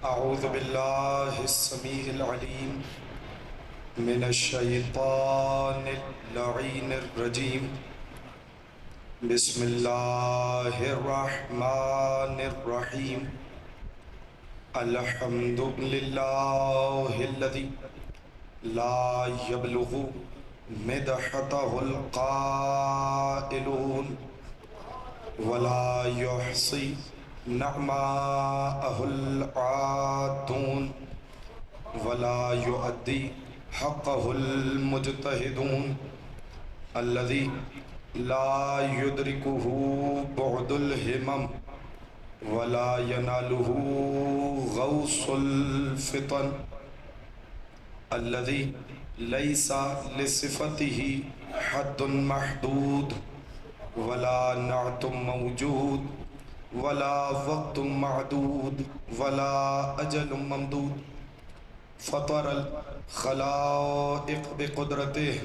أعوذ بالله السميع العليم من الشيطان اللعين الرجيم. بسم الله الرحمن الرحيم. الحمد لله الذي لا يبلغ مدحته القائلون ولا يحصي نعماءه العادون ولا يؤدي حقه المجتهدون الذي لا يدركه بعد الهمم ولا يناله غوص الفطن الذي ليس لصفته حد محدود ولا نعت موجود ولا وقت معدود ولا أجل ممدود فطر الخلائق بقدرته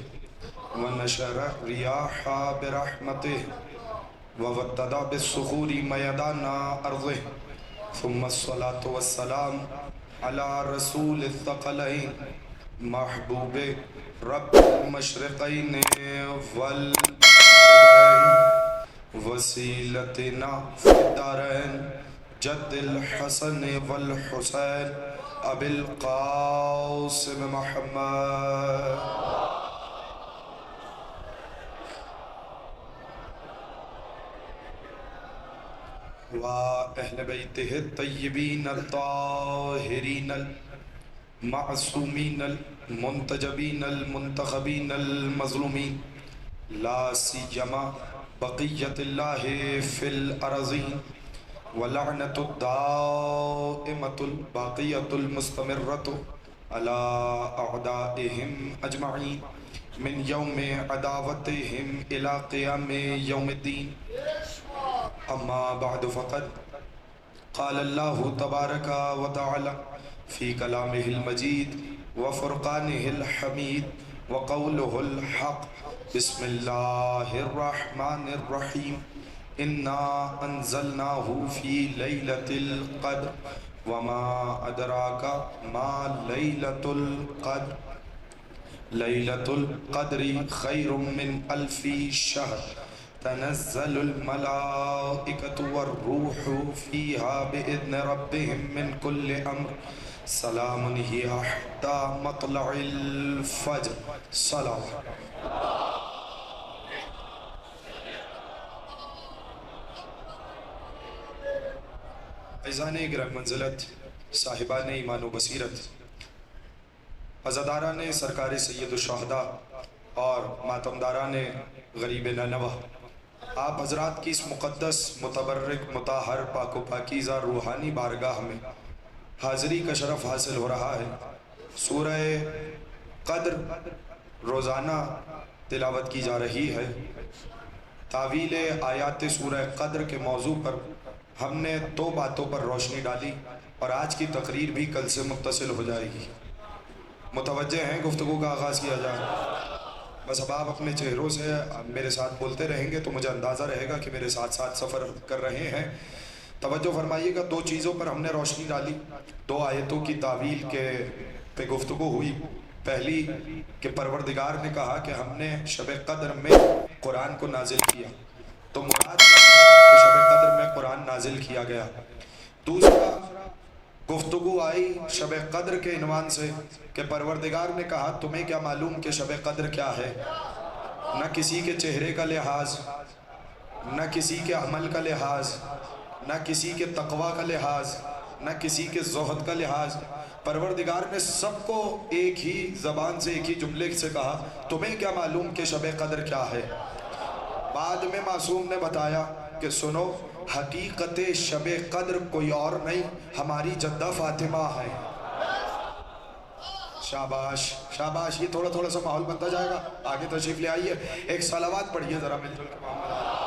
ونشر الرياح برحمته ووطد بالصخور ميدان أرضه ثم الصلاة والسلام على رسول الثقلين محبوب رب المشرقين والمغربين وسيلتنا في الدارين جد الحسن والحسين أبي القاسم محمد وأهل بيته الطيبين الطاهرين المعصومين المنتجبين المنتخبين المظلومين لا سيما بقية الله في الأرضين ولعنة الدائمة الباقية المستمرة على أعدائهم أجمعين من يوم عداوتهم إلى قيام يوم الدين. أما بعد فقد قال الله تبارك وتعالى في كلامه المجيد وفرقانه الحميد وقوله الحق بسم الله الرحمن الرحيم إنا أنزلناه في ليلة القدر وما أدراك ما ليلة القدر ليلة القدر خير من 1000 شهر تنزل الملائكة والروح فيها بإذن ربهم من كل أمر سلام هي حتى مطلع الفجر. سلام. عزیزان گرامی منزلت، صاحبان ایمان و بصیرت، عزاداران سرکار سید الشہداء اور ماتمداران غریب نینوا، آپ حضرات کی اس مقدس متبرک مطہر پاک و پاکیزہ روحانی بارگاہ میں حاضری کا شرف حاصل ہو رہا ہے. سورہ قدر روزانہ تلاوت کی جا رہی ہے. تعویل آیات سورہ قدر کے موضوع پر ہم نے 2 باتوں پر روشنی ڈالی اور آج کی تقریر بھی کل سے متصل ہو جائے گی. متوجہ ہیں گفتگو کا آغاز کیا جائے؟ بس اب آپ اپنے چہروں سے میرے ساتھ بولتے رہیں گے تو مجھے اندازہ رہے گا کہ میرے ساتھ ساتھ سفر کر رہے ہیں. توجہ فرمائیے گا. 2 چیزوں پر ہم نے روشنی ڈالی. 2 آیتوں کی تعویل پہ گفتگو ہوئی. پہلی کہ پروردگار نے کہا کہ ہم نے شب قدر میں قرآن کو نازل کیا، تو مراد کہ شب قدر میں قرآن نازل کیا گیا. دوسرا گفتگو آئی شب قدر کے عنوان سے کہ پروردگار نے کہا تمہیں کیا معلوم کہ شب قدر کیا ہے؟ نہ کسی کے چہرے کا لحاظ، نہ کسی کے عمل کا لحاظ، نہ کسی کے تقوی کا لحاظ، نہ کسی کے زہد کا لحاظ. پروردگار نے سب کو ایک ہی زبان سے ایک ہی جملے سے کہا تمہیں کیا معلوم کہ شب قدر کیا ہے؟ بعد میں معصوم نے بتایا کہ سنو، حقیقت شب قدر کوئی اور نہیں، ہماری جدہ فاطمہ ہے. شاباش شاباش. یہ تھوڑا تھوڑا سا ماحول بنتا جائے گا. آگے تشریف لے آئیے. ایک صلوات پڑھیے ذرا مل جل کے محمد.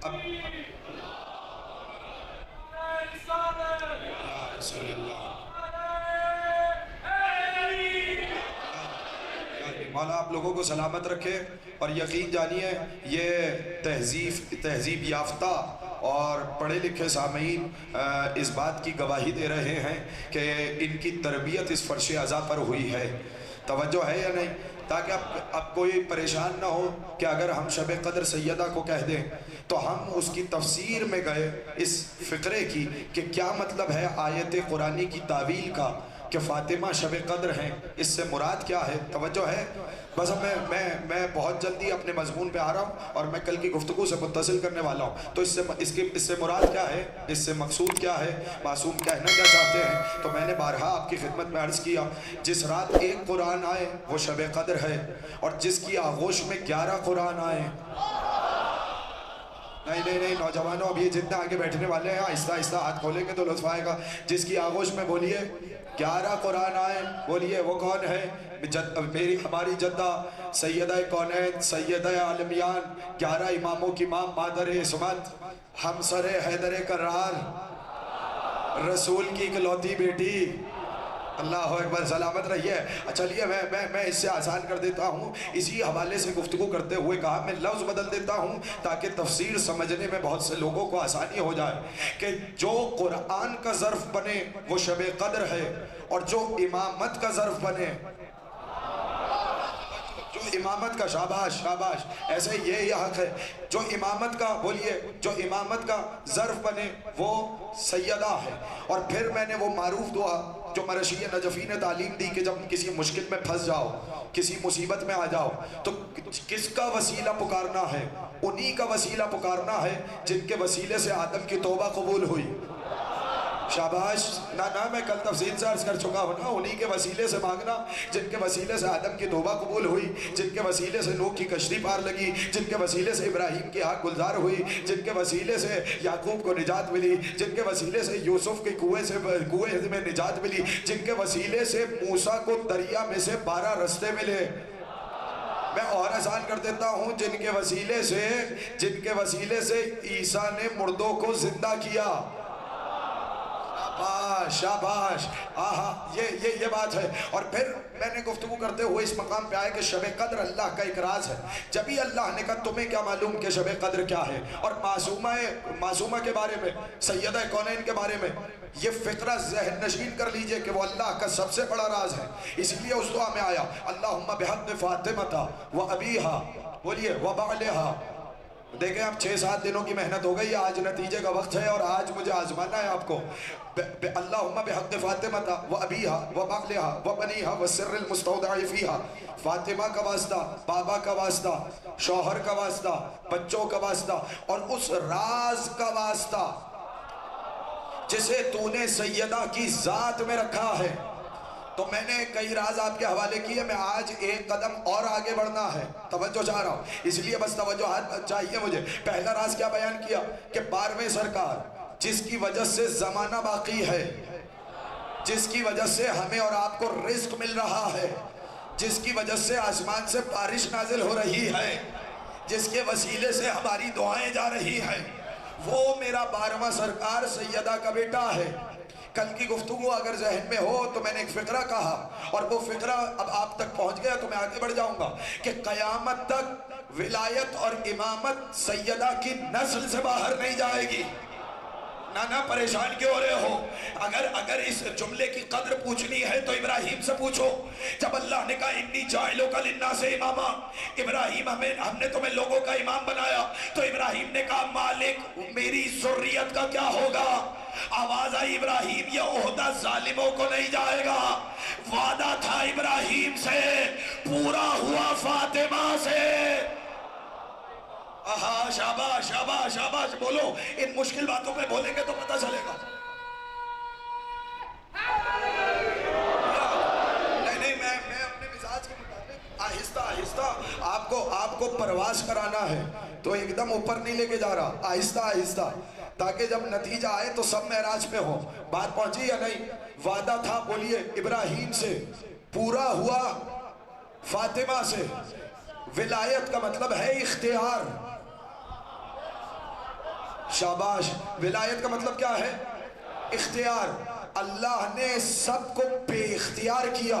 اب مولا آپ لوگوں کو سلامت رکھے، اور یقین جانیے یہ تہذیب یافتہ اور پڑھے لکھے سامعین اس بات کی گواہی دے رہے ہیں کہ ان کی تربیت اس فرش عزا پر ہوئی ہے۔ توجہ ہے یا نہیں؟ تاکہ اب کوئی پریشان نہ ہو کہ اگر ہم شب قدر سیدہ کو کہہ دیں تو ہم اس کی تفسیر میں گئے اس فقرے کی کہ کیا مطلب ہے آیت قرآنی کی تعویل کا کہ فاطمہ شب قدر ہیں، اس سے مراد کیا ہے؟ توجہ ہے؟ بس میں بہت جلدی اپنے مضمون پہ آ رہا ہوں اور میں کل کی گفتگو سے متصل کرنے والا ہوں۔ تو اس سے مراد کیا ہے، اس سے مقصود کیا ہے، معصوم کہنا کیا چاہتے ہیں؟ تو میں نے بارہا آپ کی خدمت میں عرض کیا، جس رات ایک قرآن آئے وہ شب قدر ہے، اور جس کی آغوش میں 11 قرآن آئے۔ نہیں نوجوانوں، اب یہ جتنے آگے بیٹھنے والے ہیں آہستہ آہستہ ہاتھ کھولیں گے تو لطف آئے گا۔ جس کی آغوش میں بولیے 11 قرآن آئے، بولیے وہ کون ہے؟ ہماری جدہ سیدہ کونین، سیدہ عالمیان، 11 اماموں کی امام، مادر عصمت، ہمسر حیدر کرار، رسول کی اکلوتی بیٹی۔ اللہ اکبر، سلامت رہیے۔ چلیے میں اس سے آسان کر دیتا ہوں، اسی حوالے سے گفتگو کرتے ہوئے کہا میں لفظ بدل دیتا ہوں تاکہ تفسیر سمجھنے میں بہت سے لوگوں کو آسانی ہو جائے کہ جو قرآن کا ظرف بنے وہ شب قدر ہے، اور جو امامت کا ظرف بنے، جو امامت کا، شاباش ایسے یہ حق ہے، جو امامت کا، بولیے جو امامت کا ظرف بنے وہ سیدہ ہے۔ اور پھر میں نے وہ معروف دعا جو مرشی نجفی نے تعلیم دی کہ جب کسی مشکل میں پھنس جاؤ، کسی مصیبت میں آ جاؤ تو کس کا وسیلہ پکارنا ہے؟ انہی کا وسیلہ پکارنا ہے جن کے وسیلے سے آدم کی توبہ قبول ہوئی۔ شاباش، نہ میں کل تفصیل سے عرض کر چکا ہوں نا، انہی کے وسیلے سے مانگنا جن کے وسیلے سے آدم کی توبہ قبول ہوئی، جن کے وسیلے سے نوح کی کشتی پار لگی، جن کے وسیلے سے ابراہیم کی آگ گلزار ہوئی، جن کے وسیلے سے یعقوب کو نجات ملی، جن کے وسیلے سے یوسف کے کنویں میں نجات ملی، جن کے وسیلے سے موسیٰ کو دریا میں سے 12 رستے ملے۔ میں اور آسان کر دیتا ہوں، جن کے وسیلے سے عیسیٰ نے مردوں کو زندہ کیا۔ شاباش، یہ بات ہے۔ اور پھر میں نے گفتگو کرتے ہوئے اس مقام پہ آئے کہ شب قدر اللہ کا ایک راز ہے۔ جب ہی اللہ نے کہا تمہیں کیا معلوم کہ شب قدر کیا ہے، اور معصومہ کے بارے میں، سیدہ کونین کے بارے میں یہ فقرہ ذہن نشین کر لیجئے کہ وہ اللہ کا سب سے بڑا راز ہے۔ اس لیے اس دعا میں آیا اللہم بحق فاطمہ و ابیہا، بولیے و بعلہا۔ دیکھیں اب 6-7 دنوں کی محنت ہو گئی، آج نتیجے کا وقت ہے اور آج مجھے آزمانا ہے آپ کو۔ اللہم بحق فاطمہ و ابیہا و بعلہا و بنیہا و سر المستودع فیہا، فاطمہ کا واسطہ، بابا کا واسطہ، شوہر کا واسطہ، بچوں کا واسطہ، اور اس راز کا واسطہ جسے تو نے سیدہ کی ذات میں رکھا ہے۔ تو میں نے کئی راز آپ کے حوالے کیے، میں آج ایک قدم اور آگے بڑھنا ہے، توجہ چاہ رہا ہوں، اس لیے بس توجہ چاہیے مجھے۔ پہلا راز کیا بیان کیا کہ 12ویں سرکار جس کی وجہ سے زمانہ باقی ہے، جس کی وجہ سے ہمیں اور آپ کو رزق مل رہا ہے، جس کی وجہ سے آسمان سے بارش نازل ہو رہی ہے، جس کے وسیلے سے ہماری دعائیں جا رہی ہیں، وہ میرا 12واں سرکار سیدہ کا بیٹا ہے۔ کل کی گفتگو اگر ذہن میں ہو تو میں نے ایک فقرہ کہا، اور وہ فقرہ اب آپ تک پہنچ گیا تو میں آگے بڑھ جاؤں گا کہ قیامت تک ولایت اور امامت سیدہ کی نسل سے باہر نہیں جائے گی۔ نانا پریشان کیوں ہو رہے ہو؟ اگر اس جملے کی قدر پوچھنی ہے تو ابراہیم سے پوچھو۔ جب اللہ نے کہا انی جاعلک للناس اماما، ابراہیم ہم نے تمہیں لوگوں کا امام بنایا، تو ابراہیم نے کہا مالک میری ذریت کا کیا ہوگا؟ آواز آئی ابراہیم یہ عہدہ ظالموں کو نہیں جائے گا۔ وعدہ تھا ابراہیم سے، پورا ہوا فاطمہ سے۔ شاباش شاباش شاباش، بولو، ان مشکل باتوں پہ بولیں گے تو پتہ چلے گا۔ نہیں میں اپنے مزاج کے مطابق آہستہ آہستہ آپ کو پرواز کرانا ہے، تو ایک دم اوپر نہیں لے کے جا رہا، آہستہ آہستہ، تاکہ جب نتیجہ آئے تو سب معراج پہ ہو۔ بات پہنچی یا نہیں؟ وعدہ تھا، بولیے، ابراہیم سے، پورا ہوا فاطمہ سے۔ ولایت کا مطلب ہے اختیار۔ شاباش، ولایت کا مطلب کیا ہے؟ اختیار۔ اللہ نے سب کو بے اختیار کیا،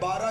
12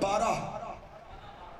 12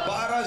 12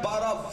12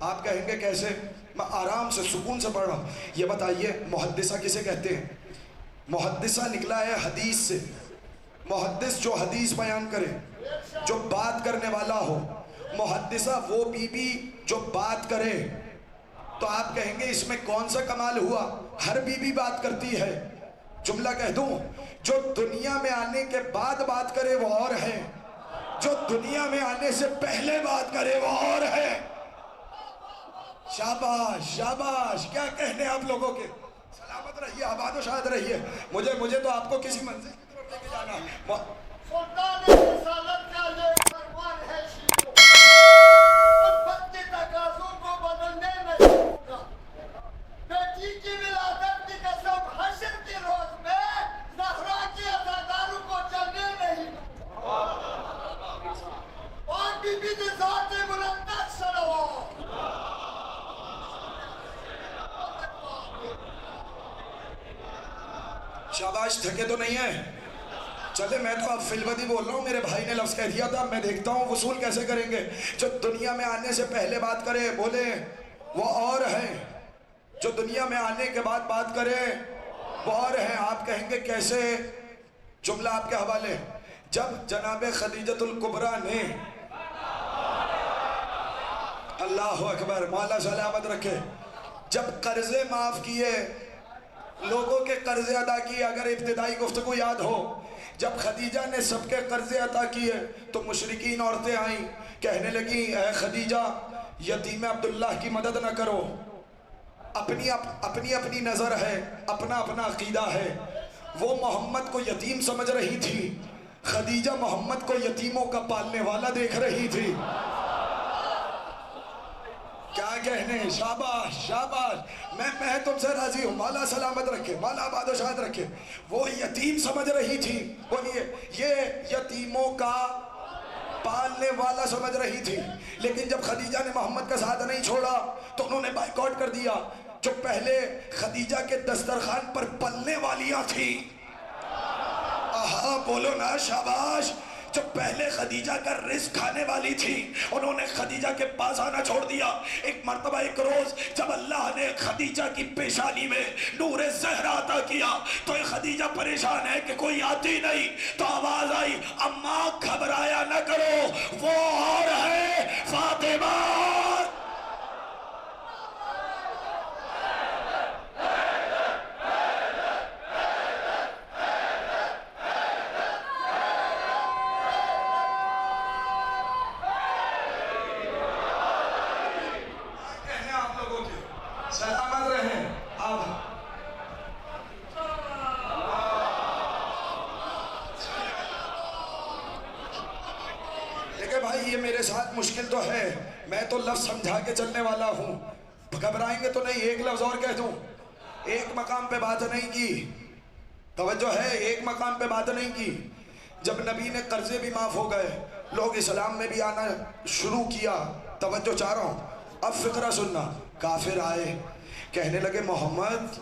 آپ کہیں گے کیسے؟ میں آرام سے سکون سے پڑھ رہا ہوں. یہ بتائیے محدثہ کسے کہتے ہیں؟ محدثہ نکلا ہے حدیث سے. محدث جو حدیث بیان کرے، جو بات کرنے والا ہو. محدثہ وہ بی بی جو بات کرے. تو آپ کہیں گے اس میں کون سا کمال ہوا؟ ہر بی بی بات کرتی ہے. جملہ کہہ دوں، جو دنیا میں آنے کے بعد بات کرے وہ اور ہے، جو دنیا میں آنے سے پہلے بات کرے وہ اور ہے. شاباش شاباش، کیا کہنے آپ لوگوں کے. سلامت رہیے، آباد و شاد رہیے. مجھے تو آپ کو کسی منزل کی طرف لے کے جانا ہے. سلطان رسالت کا یہ فرمان ہے شیعوں، محبت کے تقاضوں کو بدلنے نہیں ہوگا. بیٹی کی ولادت کی قسم حشر کے روز میں زہرا کے عزاداروں کو چلنے نہیں دوں. اور بی بی کی ذات مقدس صلوات. شاباش، تھکے تو نہیں ہیں؟ چلے میں تو اب فی الودی بول رہا ہوں. میرے بھائی نے لفظ کہہ دیا تھا، میں دیکھتا ہوں وصول کیسے کریں گے. جو دنیا میں آنے سے پہلے بات کرے بولے وہ اور ہے، جو دنیا میں آنے کے بعد بات کرے وہ اور ہے. آپ کہیں گے کیسے؟ جملہ آپ کے حوالے. جب جناب خدیجۃ الکبریٰ نے، اللہ اکبر، مولا سلامت رکھے، جب قرضے معاف کیے، لوگوں کے قرضے ادا کیے. اگر ابتدائی گفتگو یاد ہو، جب خدیجہ نے سب کے قرضے ادا کیے تو مشرکین عورتیں آئیں، کہنے لگیں اے خدیجہ یتیم عبداللہ کی مدد نہ کرو. اپنی نظر ہے، اپنا عقیدہ ہے. وہ محمد کو یتیم سمجھ رہی تھی، خدیجہ محمد کو یتیموں کا پالنے والا دیکھ رہی تھی. کیا کہنے. شاباش شاباش، میں تم سے راضی ہوں. مولا سلامت رکھے، مولا آباد و شاد رکھے. وہ یتیم سمجھ رہی تھی، بولیے یہ یتیموں کا پالنے والا سمجھ رہی تھی. لیکن جب خدیجہ نے محمد کا ساتھ نہیں چھوڑا تو انہوں نے بائیکاٹ کر دیا. جو پہلے خدیجہ کے دسترخوان پر پلنے والیاں تھیں، آہا بولو نا شاباش، جو پہلے خدیجہ کا رزق کھانے والی تھی، انہوں نے خدیجہ کے پاس آنا چھوڑ دیا. ایک مرتبہ ایک روز جب اللہ نے خدیجہ کی پیشانی میں نور زہرا عطا کیا تو خدیجہ پریشان ہے کہ کوئی آتی نہیں. تو آواز آئی اماں گھبرایا نہ کرو، وہ اور ہے فاطمہ. سلامت رہیں. اب دیکھیں بھائی، یہ میرے ساتھ مشکل تو ہے، میں تو لفظ سمجھا کے چلنے والا ہوں. گھبرائیں گے تو نہیں. ایک لفظ اور کہہ دوں، ایک مقام پہ بات نہیں کی، توجہ ہے، ایک مقام پہ بات نہیں کی. جب نبی نے قرضے بھی معاف ہو گئے، لوگ اسلام میں بھی آنا شروع کیا. توجہ چاہ رہا ہوں، اب فقرہ سننا. کافر آئے، کہنے لگے محمد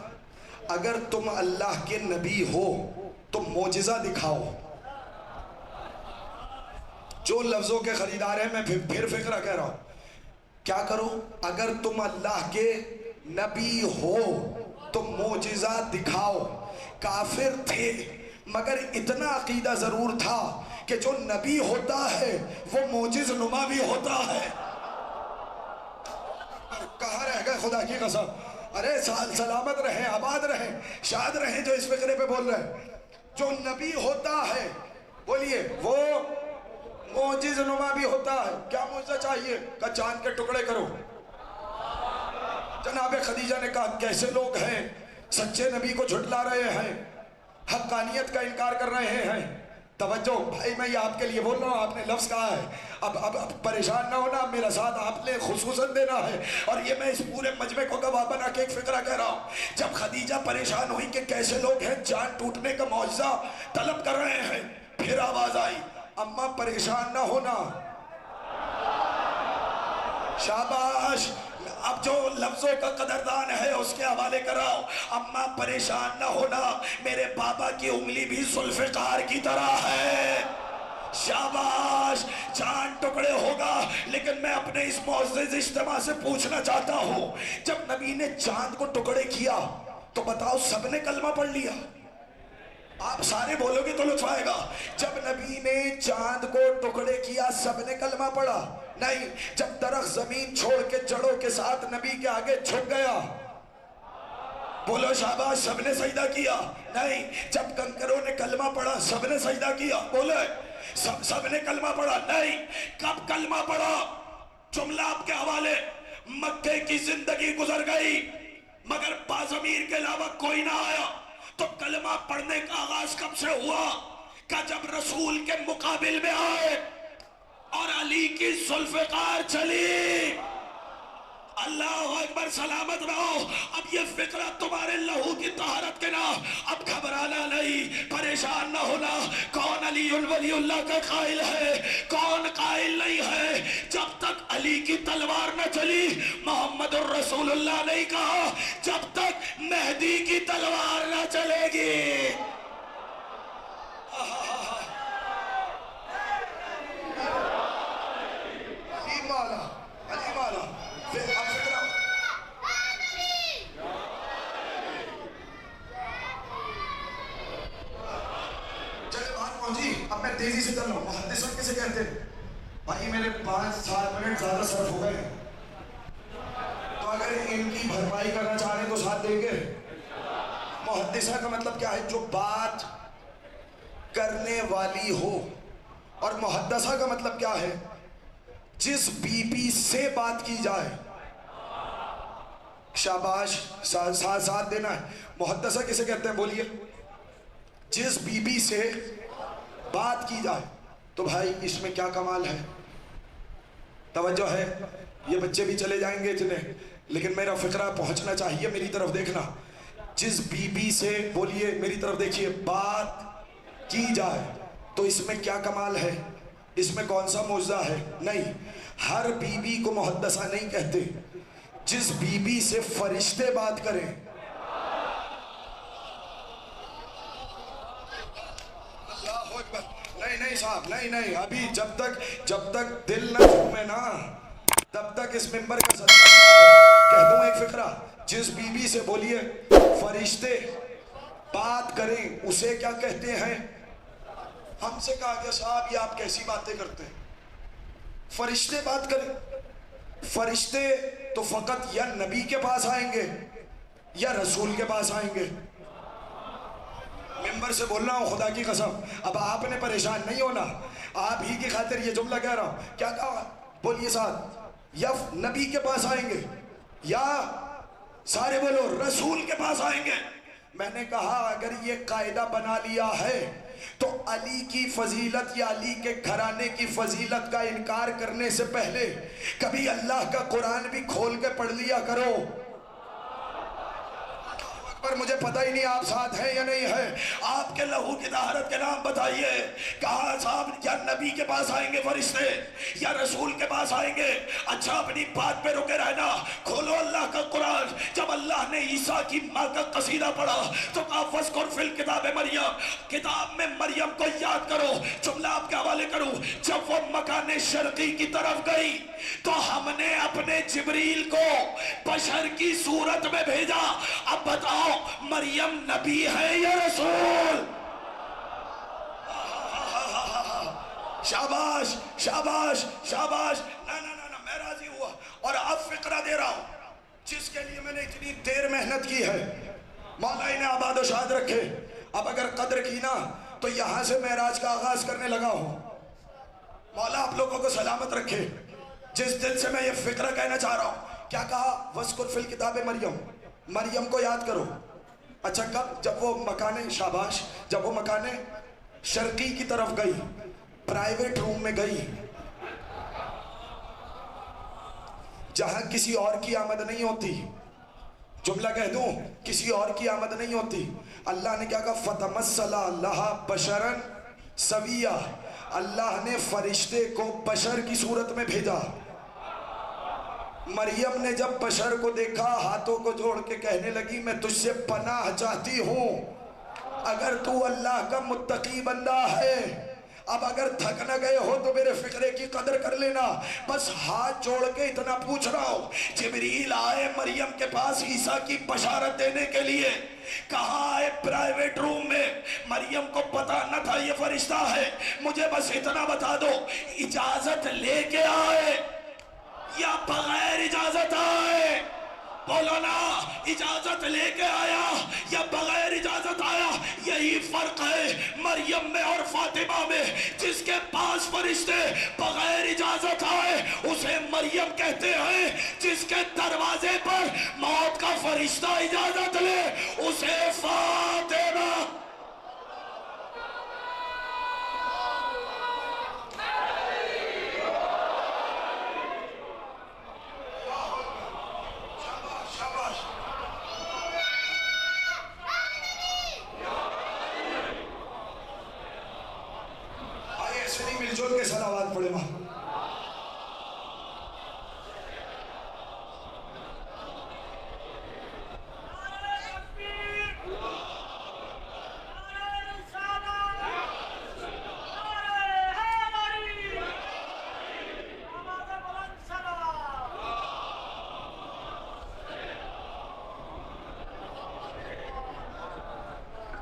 اگر تم اللہ کے نبی ہو تو معجزہ دکھاؤ. جو لفظوں کے خریدار ہیں، میں پھر فقرہ کہہ رہا ہوں. کیا کرو؟ اگر تم اللہ کے نبی ہو تو معجزہ دکھاؤ. کافر تھے مگر اتنا عقیدہ ضرور تھا کہ جو نبی ہوتا ہے وہ معجز نما بھی ہوتا ہے. کہاں رہ گئے خدا کی قسم. ارے سلامت رہیں، آباد رہیں، شاد رہیں جو اس فقرے پہ بول رہے ہیں. جو نبی ہوتا ہے، بولیے وہ معجز نما بھی ہوتا ہے. کیا معجزہ چاہیے؟ کہ چاند کے ٹکڑے کرو. جناب خدیجہ نے کہا کیسے لوگ ہیں، سچے نبی کو جھٹلا رہے ہیں، حقانیت کا انکار کر رہے ہیں. توجہ بھائی، میں یہ آپ کے لیے بول رہا ہوں، آپ نے لفظ کہا ہے. اب پریشان نہ ہونا، میرا ساتھ آپ نے خصوصاً دینا ہے. اور یہ میں اس پورے مجمع کو گواہ بنا کے ایک فقرہ کہہ رہا ہوں. جب خدیجہ پریشان ہوئی کہ کیسے لوگ ہیں جان ٹوٹنے کا معجزہ طلب کر رہے ہیں، پھر آواز آئی اماں پریشان نہ ہونا. شاباش. اب جو لفظوں کا قدردان ہے اس کے حوالے کراؤ. اماں پریشان نہ ہونا، میرے بابا کی انگلی بھی ذوالفقار کی طرح ہے. شاباش. چاند ٹکڑے پڑے ہوگا، لیکن میں اپنے اس معزز اجتماع سے پوچھنا چاہتا ہوں، جب نبی نے چاند کو ٹکڑے کیا تو بتاؤ سب نے کلمہ پڑھ لیا؟ آپ سارے بولو گے تو لطف آئے گا۔ جب نبی نے چاند کو ٹکڑے کیا سب نے کلمہ پڑھا؟ نہیں۔ جب درخت زمین چھوڑ کے جڑوں کے ساتھ نبی کے آگے جھک گیا، بولو شاباش، سب نے سجدہ کیا؟ نہیں۔ جب کنکروں نے کلمہ پڑھا سب نے سجدہ کیا؟ بولے سب نے کلمہ پڑھا؟ نہیں۔ کب کلمہ پڑھا؟ جملہ آپ کے حوالے، مکے کی زندگی گزر گئی مگر بازمیر کے علاوہ کوئی نہ آیا، تو کلمہ پڑھنے کا آغاز کب سے ہوا؟ کہ جب رسول کے مقابل میں آئے اور علی کی ذوالفقار چلی۔ اللہ اکبر، سلامت رہو۔ اب یہ فقرہ تمہارے لہو کی طہارت کے نام، اب گھبرانا نہیں، پریشان نہ ہونا۔ کون علی ولی اللہ کا قائل ہے، کون قائل نہیں ہے؟ جب تک علی کی تلوار نہ چلی محمد الرسول اللہ نہیں کہا، جب تک مہدی کی تلوار نہ چلے گی۔ علی مولا، علی مولا۔ جی اب میں تیزی سے چل رہا ہوں۔ محدثوں کسے کہتے ہیں؟ بھائی میرے 5-7 منٹ زیادہ صرف ہو گئے، تو اگر ان کی بھرپائی کرنا چاہ رہے ہیں تو ساتھ دیں گے۔ محدثہ کا مطلب کیا ہے؟ جو بات کرنے والی ہو۔ اور محدثہ کا مطلب کیا ہے؟ جس بی بی سے بات کی جائے۔ شاباش، ساتھ دینا ہے۔ محدثہ کسے کہتے ہیں؟ بولیے۔ جس بی بی سے بات کی جائے۔ تو بھائی اس میں کیا کمال ہے؟ توجہ ہے؟ یہ بچے بھی چلے جائیں گے اتنے، لیکن میرا فقرہ پہنچنا چاہیے، میری طرف دیکھنا۔ جس بی بی سے، بولیے میری طرف دیکھیے، بات کی جائے، تو اس میں کیا کمال ہے؟ اس میں کون سا معجزہ ہے؟ نہیں، ہر بی بی کو محدثہ نہیں کہتے۔ جس بی بی سے فرشتے بات کریں۔ نہیں صاحب، نہیں، ابھی جب تک دل نہ جھومے نا، تب تک اس ممبر کا صدقہ نہ ہو۔ کہہ دوں ایک فقرہ، جس بی بی سے، بولیے، فرشتے بات کریں اسے کیا کہتے ہیں؟ ہم سے کہا گیا صاحب یہ آپ کیسی باتیں کرتے ہیں؟ فرشتے بات کریں۔ فرشتے تو فقط یا نبی کے پاس آئیں گے یا رسول کے پاس آئیں گے۔ ممبر سے بول رہا ہوں خدا کی قسم، اب آپ نے پریشان نہیں ہونا، آپ ہی کی خاطر یہ جملہ کہہ رہا ہوں۔ کیا کہا؟ بولیے ساتھ، یا نبی کے پاس آئیں گے یا سارے بولو رسول کے پاس آئیں گے۔ میں نے کہا اگر یہ قاعدہ بنا لیا ہے تو علی کی فضیلت یا علی کے گھرانے کی فضیلت کا انکار کرنے سے پہلے کبھی اللہ کا قرآن بھی کھول کے پڑھ لیا کرو۔ پر مجھے پتہ ہی نہیں آپ ساتھ ہیں یا نہیں ہے۔ آپ کے لہو کی طہارت کے نام بتائیے۔ کہا صاحب یا نبی کے پاس آئیں گے فرشتے یا رسول کے پاس آئیں گے۔ اچھا اپنی بات پہ رکے رہنا، کھولو اللہ کا قرآن۔ جب اللہ نے عیسیٰ کی ماں کا قصیدہ پڑھا تو کہا فَاذْكُرْ فِي الْكِتَابِ مریم، کتاب میں مریم کو یاد کرو۔ جملہ آپ کے حوالے کروں، جب وہ مکان شرقی کی طرف گئی تو ہم نے اپنے جبریل کو بشر کی صورت میں بھیجا۔ اب بتاؤ مریم نبی ہے یا رسول؟ شاباش شاباش شاباش۔ نہ میں راضی ہوا۔ اور اب فقرہ دے رہا ہوں جس کے لیے میں نے اتنی دیر محنت کی ہے، مولا انہیں آباد و شاد رکھے۔ اب اگر قدر کی نا تو یہاں سے معراج کا آغاز کرنے لگا ہوں۔ مولا آپ لوگوں کو سلامت رکھے۔ جس دل سے میں یہ فقرہ کہنا چاہ رہا ہوں، کیا کہا؟ وَاذْكُرْ فِي الْكِتَابِ مریم، مریم کو یاد کرو۔ اچھا کب؟ جب وہ مکان، شاباش، جب وہ مکان شرقی کی طرف گئی، پرائیویٹ روم میں گئی جہاں کسی اور کی آمد نہیں ہوتی۔ جملہ کہہ دوں، کسی اور کی آمد نہیں ہوتی۔ اللہ نے کیا کہا؟ فَتَمَثَّلَ لَهَا بَشَرًا سَوِيًّا، اللہ نے فرشتے کو بشر کی صورت میں بھیجا۔ مریم نے جب بشر کو دیکھا ہاتھوں کو جوڑ کے کہنے لگی میں تجھ سے پناہ چاہتی ہوں، اگر تو اللہ کا متقی بندہ ہے، اب اگر تھک نہ گئے ہو تو میرے فکرے کی قدر کر لینا، بس ہاتھ جوڑ کے اتنا پوچھ رہا ہوں، جبریل آئے مریم کے پاس عیسیٰ کی بشارت دینے کے لیے، کہاں آئے؟ پرائیویٹ روم میں۔ مریم کو پتا نہ تھا یہ فرشتہ ہے، مجھے بس اتنا بتا دو، اجازت لے کے آئے یا بغیر اجازت آئے؟ بولو نا، اجازت لے کے آیا یا بغیر اجازت آیا؟ یہی فرق ہے مریم میں اور فاطمہ میں، جس کے پاس فرشتے بغیر اجازت آئے اسے مریم کہتے ہیں، جس کے دروازے پر موت کا فرشتہ اجازت لے اسے فاطمہ۔ مل جل کے صلوات پڑھے ماں۔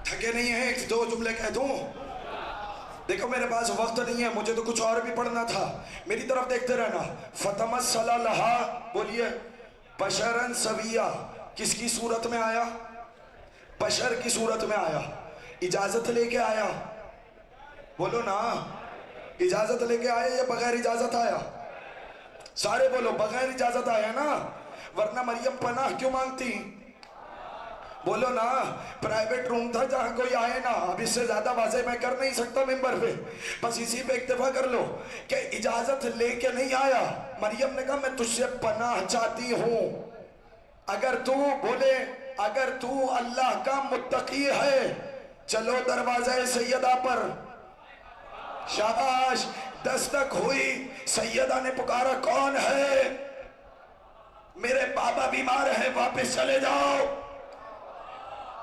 تھکے نہیں ہیں؟ ایک دو جملے کہہ دوں؟ دیکھو میرے پاس وقت نہیں ہے، مجھے تو کچھ اور بھی پڑھنا تھا، میری طرف دیکھتے رہنا۔ فتمثل لہا، بولیے، بشرن سویہ، کس کی صورت میں آیا؟ بشر کی صورت میں آیا، اجازت لے کے آیا، بولو نا، اجازت لے کے آیا یا بغیر اجازت آیا؟ سارے بولو، بغیر اجازت آیا نا، ورنہ مریم پناہ کیوں مانگتی؟ بولو نا، پرائیویٹ روم تھا جہاں کوئی آئے نا، اب اس سے زیادہ واضح میں کر نہیں سکتا ممبر پہ، بس اسی پہ اکتفا کر لو کہ اجازت لے کے نہیں آیا۔ مریم نے کہا میں تجھ سے پناہ چاہتی ہوں، اگر تو بولے، اگر تو اللہ کا متقی ہے، چلو دروازہ سیدہ پر۔ شاباش، دستک ہوئی، سیدہ نے پکارا، کون ہے؟ میرے بابا بیمار ہیں، واپس چلے جاؤ۔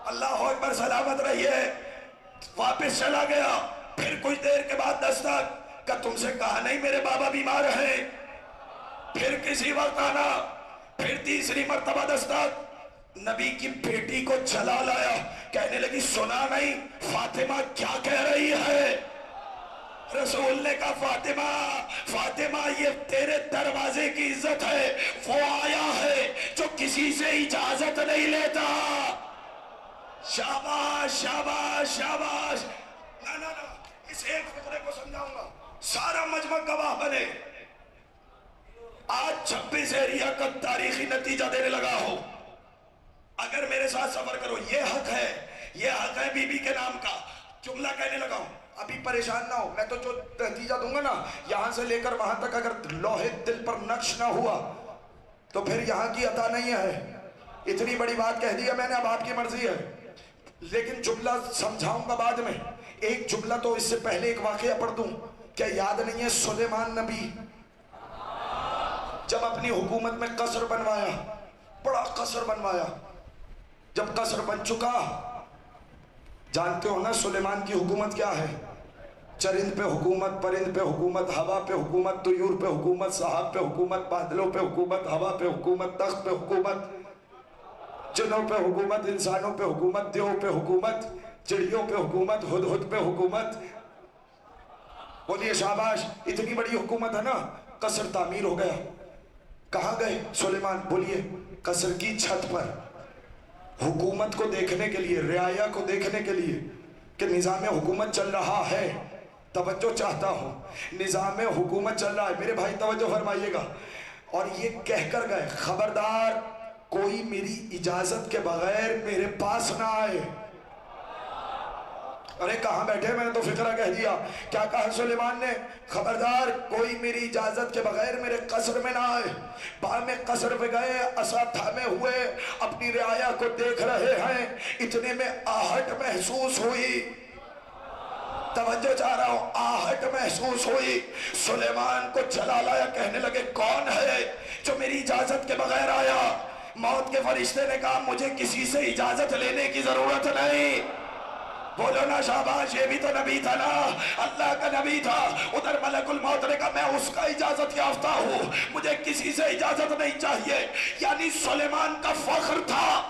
اللہ اکبر، سلامت رہیے۔ واپس چلا گیا، پھر کچھ دیر کے بعد دستک، کہ تم سے کہا نہیں میرے بابا بیمار ہیں؟ پھر کسی وقت آنا، پھر تیسری مرتبہ دستک، نبی کی بیٹی کو چلا لایا، کہنے لگی سنا نہیں فاطمہ کیا کہہ رہی ہے؟ رسول نے کہا فاطمہ، فاطمہ یہ تیرے دروازے کی عزت ہے، وہ آیا ہے جو کسی سے اجازت نہیں لیتا۔ شاباش شاباش شاباش۔ نا اس ایک فقرے کو سمجھاؤں گا، سارا مجمع گواہ بنے۔ آج 26 ایریا کا تاریخی نتیجہ دینے لگا ہو، اگر میرے ساتھ سفر کرو، یہ حق ہے بی بی کے نام کا، جملہ کہنے لگا ہوں، ابھی پریشان نہ ہو، میں تو جو نتیجہ دوں گا نا، یہاں سے لے کر وہاں تک اگر لوہے دل پر نقش نہ ہوا تو پھر یہاں کی عطا نہیں ہے۔ اتنی بڑی بات کہہ دیا میں نے، اب آپ کی مرضی ہے، لیکن جملہ سمجھاؤں گا بعد میں۔ ایک جملہ تو اس سے پہلے ایک واقعہ پڑھ دوں، کیا یاد نہیں ہے سلیمان نبی جب اپنی حکومت میں قصر بنوایا، بڑا قصر بنوایا، جب قصر بن چکا، جانتے ہو نا سلیمان کی حکومت کیا ہے؟ چرند پہ حکومت، پرند پہ حکومت، ہوا پہ حکومت، طیور پہ حکومت، سحاب پہ حکومت، بادلوں پہ حکومت، ہوا پہ حکومت، تخت پہ حکومت، جنوں پہ حکومت، انسانوں پہ حکومت، دیوں پہ حکومت، چڑیوں پہ حکومت، ہدہد پہ حکومت۔ بولیے شاباش، اتنی بڑی حکومت ہے نا، قصر تعمیر ہو گیا۔ کہاں گئے سلیمان؟ بولیے، قصر کی چھت پر، حکومت کو دیکھنے کے لیے، رعایا کو دیکھنے کے لیے کہ نظام حکومت چل رہا ہے۔ توجہ چاہتا ہوں، نظام حکومت چل رہا ہے، میرے بھائی توجہ فرمائیے گا۔ اور یہ کہہ کر گئے، خبردار کوئی میری اجازت کے بغیر میرے پاس نہ آئے۔ ارے کہاں بیٹھے، میں نے تو فقرہ کہہ دیا۔ کیا کہا سلیمان نے؟ خبردار کوئی میری اجازت کے بغیر میرے قصر میں نہ آئے۔ بعد میں قصر پہ گئے، عصا تھامے ہوئے اپنی رعایا کو دیکھ رہے ہیں، اتنے میں آہٹ محسوس ہوئی۔ توجہ چاہ رہا ہوں، آہٹ محسوس ہوئی، سلیمان کو چلا لایا، کہنے لگے کون ہے جو میری اجازت کے بغیر آیا؟ موت کے فرشتے نے کہا مجھے کسی سے اجازت لینے کی ضرورت نہیں، بولو نا شاباش، یہ بھی تو نبی تھا نا، اللہ کا نبی تھا. ادھر ملک الموت نے کہا میں اس کا اجازت یافتہ ہوں، مجھے کسی سے اجازت نہیں چاہیے. یعنی سلیمان کا فخر تھا،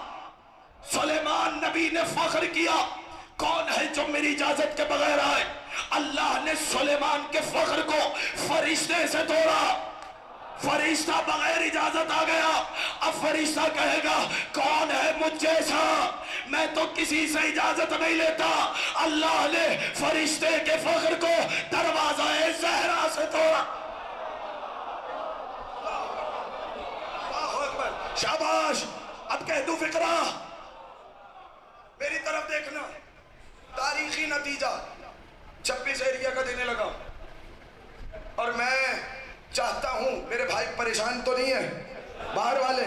سلیمان نبی نے فخر کیا کون ہے جو میری اجازت کے بغیر آئے. اللہ نے سلیمان کے فخر کو فرشتے سے توڑا، فرشتہ بغیر اجازت آ گیا. اب فرشتہ کہے گا کون ہے مجھ جیسا، میں تو کسی سے اجازت نہیں لیتا. اللہ نے فرشتے کے فخر کو دروازہ زہرا سے توڑا. اللہ اکبر، شاباش. اب کہہ دوں فقرہ، میری طرف دیکھنا. تاریخی نتیجہ 26 ایریا کا دینے لگا، اور میں چاہتا ہوں میرے بھائی پریشان تو نہیں ہے، باہر والے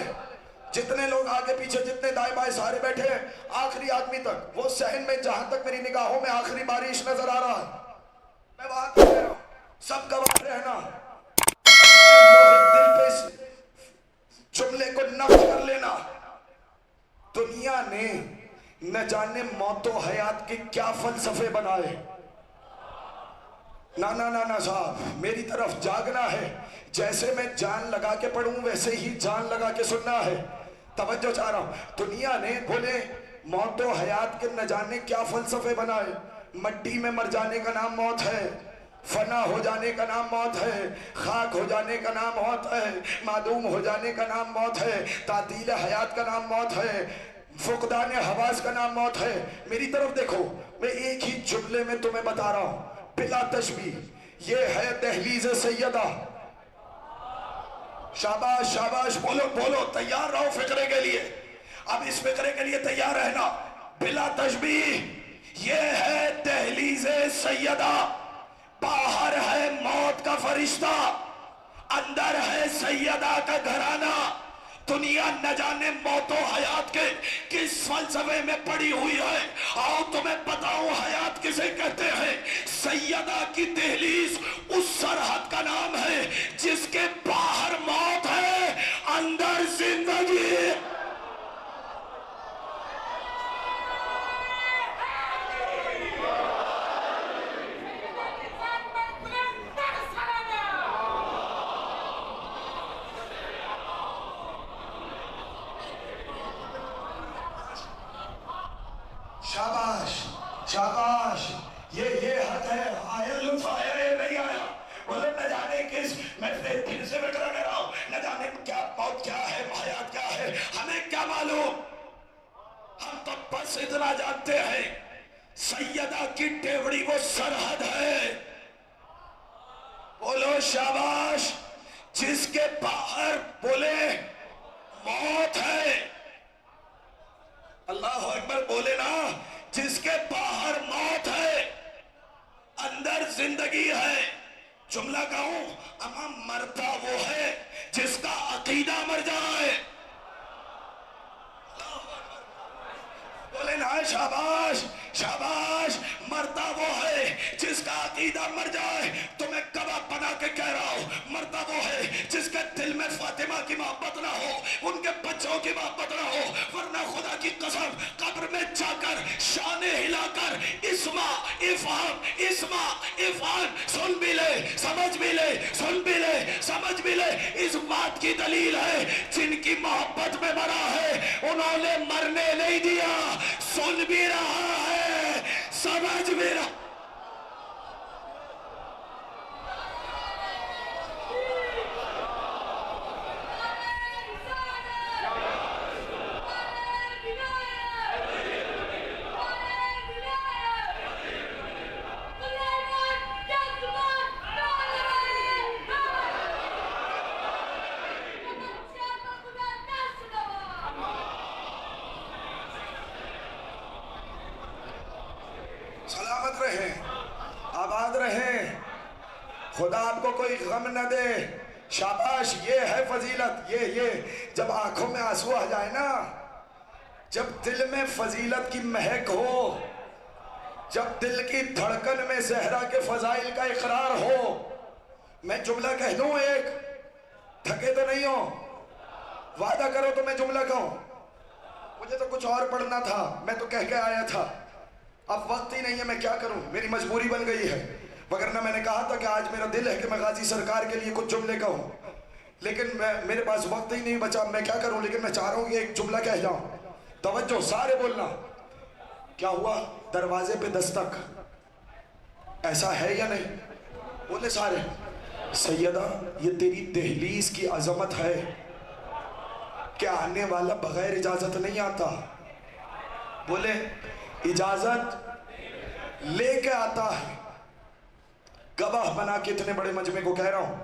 جتنے لوگ آگے پیچھے جتنے دائیں بائیں سارے بیٹھے ہیں، آخری آدمی تک وہ صحن میں جہاں تک میری نگاہوں میں آخری بارش نظر آ رہا ہے، میں وہاں تک کہہ رہا ہوں سب گواہ رہنا. دل پہ اس جملے کو نقل کر لینا. دنیا نے نہ جانے موت و حیات کے کیا فلسفے بنائے. نا صاحب، میری طرف جاگنا ہے. جیسے میں جان لگا کے پڑھوں ویسے ہی جان لگا کے سننا ہے. توجہ چاہ رہا ہوں. دنیا نے بولے موت و حیات کے نہ جانے کیا فلسفے بنائے. مٹی میں مر جانے کا نام موت ہے، فنا ہو جانے کا نام موت ہے، خاک ہو جانے کا نام موت ہے، معدوم ہو جانے کا نام موت ہے، تعطیل حیات کا نام موت ہے، فقدان حواس کا نام موت ہے. میری طرف دیکھو، میں ایک ہی جملے میں تمہیں بتا رہا ہوں بلا تشبیہ. یہ ہے دہلیز سیدہ. شاباش شاباش، بولو بولو، تیار رہو فقرے کے لیے. اب اس فقرے کے لیے تیار رہنا. بلا تشبیہ یہ ہے دہلیز سیدہ. باہر ہے موت کا فرشتہ، اندر ہے سیدہ کا گھرانہ. دنیا نہ جانے موت و حیات کے کس فلسفے میں پڑی ہوئی ہے. آؤ تمہیں بتاؤں حیات کسے کہتے ہیں. سیدہ کی دہلیز اس سرحد کا نام ہے جس کے باہر موت ہے، اندر زندگی. شاباش شاباش، یہ حق ہے. آیا لطف آیا یا نہیں آیا؟ بولے نہ جانے کس، میں پھر سے فکر کر رہا ہوں، نہ جانے کیا موت کیا ہے، حیات کیا ہے، ہمیں کیا معلوم. ہم تو بس اتنا جانتے ہیں سیدہ کی ٹیوڑی وہ سرحد ہے. بولو شاباش، جس کے باہر بولے موت ہے. اللہ اکبر بولے نا، جس کے باہر موت ہے اندر زندگی ہے. جملہ کہوں، اما مرتا وہ ہے جس کا عقیدہ مر جائے. بولے نا شاباش شاباش، مرتا وہ ہے جس کا عقیدہ مر جائے. تو میں گواہ بنا کے کہہ رہا ہوں، مرتا وہ ہے جس کے دل میں فاطمہ کی محبت نہ ہو، ان کے بچوں کی محبت نہ ہو، ورنہ خدا کی قسم قبر میں جا کر شانے ہلا کر اسما افہام سن بھی لے، سمجھ بھی لے، سن بھی لے، سمجھ بھی لے. اس بات کی دلیل ہے جن کی محبت میں مرا ہے انہوں نے مرنے نہیں دیا. سن بھی رہا ہے، سمجھ بھی رہا. سلامت رہیں، آباد رہیں، خدا آپ کو کوئی غم نہ دے. شاباش، یہ ہے فضیلت. یہ جب آنکھوں میں آنسو آ جائے نا، جب دل میں فضیلت کی مہک ہو، جب دل کی دھڑکن میں زہرا کے فضائل کا اقرار ہو. میں جملہ کہہ دوں ایک، تھکے تو نہیں ہو؟ وعدہ کرو تو میں جملہ کہوں. مجھے تو کچھ اور پڑھنا تھا، میں تو کہہ کے آیا تھا. اب وقت ہی نہیں ہے، میں کیا کروں، میری مجبوری بن گئی ہے، وگرنہ میں نے کہا تھا کہ آج میرا دل ہے کہ میں غازی سرکار کے لیے کچھ جملے کہوں، لیکن میرے پاس وقت ہی نہیں بچا، میں کیا کروں، لیکن میں چاہ رہا ہوں کہ ایک جملہ کہہ جاؤں. توجہ سارے بولنا. کیا ہوا؟ دروازے پہ دستک. ایسا ہے یا نہیں؟ بولے سارے. سیدہ یہ تیری دہلیز کی عظمت ہے کہ آنے والا بغیر اجازت نہیں آتا. بولے اجازت لے کے آتا ہے. گواہ بنا کے اتنے بڑے مجمع کو کہہ رہا ہوں،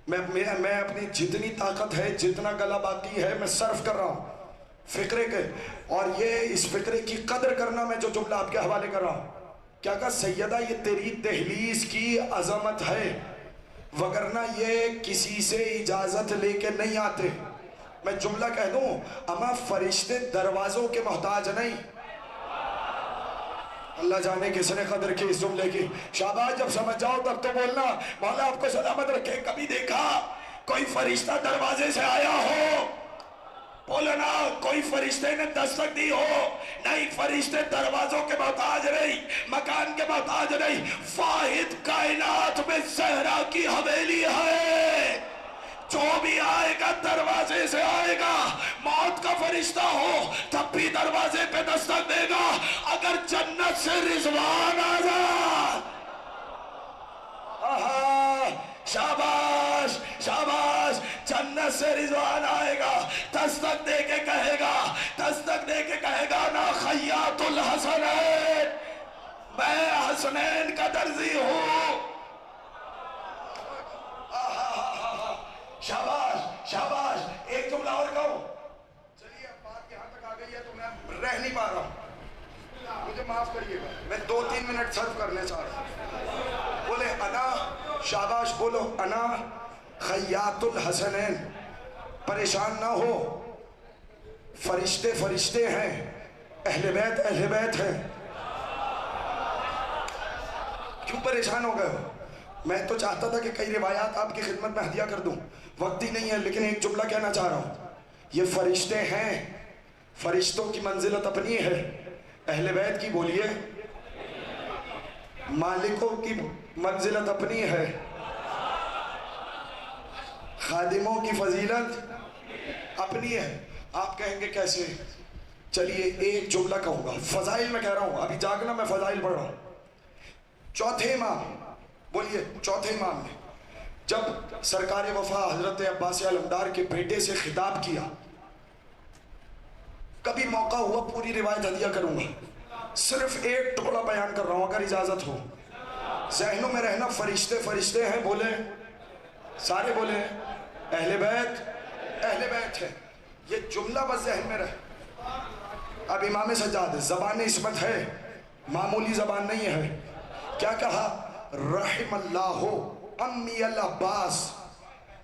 میں اپنی جتنی طاقت ہے، جتنا گلا باقی ہے، میں صرف کر رہا ہوں فقرے کے، اور یہ اس فقرے کی قدر کرنا میں جو جملہ آپ کے حوالے کر رہا ہوں. کیا کہا؟ سیدہ یہ تیری دہلیز کی عظمت ہے، وگرنہ یہ کسی سے اجازت لے کے نہیں آتے. میں جملہ کہہ دوں، اما فرشتے دروازوں کے محتاج نہیں. اللہ جانے کس نے قدر کی اس جملے کی. شاباش، جب سمجھ جاؤ تب تو بولنا. مولا آپ کو سلامت رکھے. کبھی دیکھا کوئی فرشتہ دروازے سے آیا ہو؟ بولنا. کوئی فرشتے نے دستک دی ہو؟ نہیں. فرشتے دروازوں کے محتاج نہیں، مکان کے محتاج نہیں. واحد کائنات میں زہرا کی حویلی ہے، جو بھی آئے گا دروازے سے آئے گا. موت کا فرشتہ ہو تب بھی دروازے پہ دستک دے گا. اگر جنت سے رضوان آ جائے، شاباش شاباش، جنت سے رضوان آئے گا، دستک دے کے کہے گا، دستک دے کے کہے گا نا خیاط الحسنین، میں حسنین کا درزی ہوں. شاباش شاباش. ایک جملہ اور کہوں. چلیے اب بات یہاں تک آ گئی ہے تو میں رہ نہیں پا رہا ہوں، مجھے معاف کریے گا. میں 2-3 منٹ صرف کرنے چاہ رہا ہوں. بولے انا. شاباش بولو. انا خیاط الحسنین. پریشان نہ ہو، فرشتے فرشتے ہیں، اہل بیت اہل بیت ہیں. کیوں پریشان ہو گئے ہو؟ میں تو چاہتا تھا کہ کئی روایات آپ کی خدمت میں ہدیہ کر دوں، وقت ہی نہیں ہے، لیکن ایک جملہ کہنا چاہ رہا ہوں. یہ فرشتے ہیں، فرشتوں کی منزلت اپنی ہے. اہل بیت کی بولیے. مالکوں کی منزلت اپنی ہے. خادموں کی فضیلت اپنی ہے. آپ کہیں گے کیسے؟ چلیے ایک جملہ کہوں گا. فضائل میں کہہ رہا ہوں، ابھی جاگنا، میں فضائل پڑھ رہا ہوں. چوتھے امام، بولیے چوتھے امام نے جب سرکار وفا حضرت عباس علمدار کے بیٹے سے خطاب کیا، کبھی موقع ہوا پوری روایت ہدیہ کروں گا، صرف ایک ٹکڑا بیان کر رہا ہوں اگر اجازت ہو. ذہنوں میں رہنا. فرشتے فرشتے ہیں. بولے سارے بولے. اہل بیت اہل بیت ہے. یہ جملہ بس ذہن میں رہے. اب امام سجاد، زبان عصمت ہے، معمولی زبان نہیں ہے. کیا کہا؟ رحم اللہ امی العباس.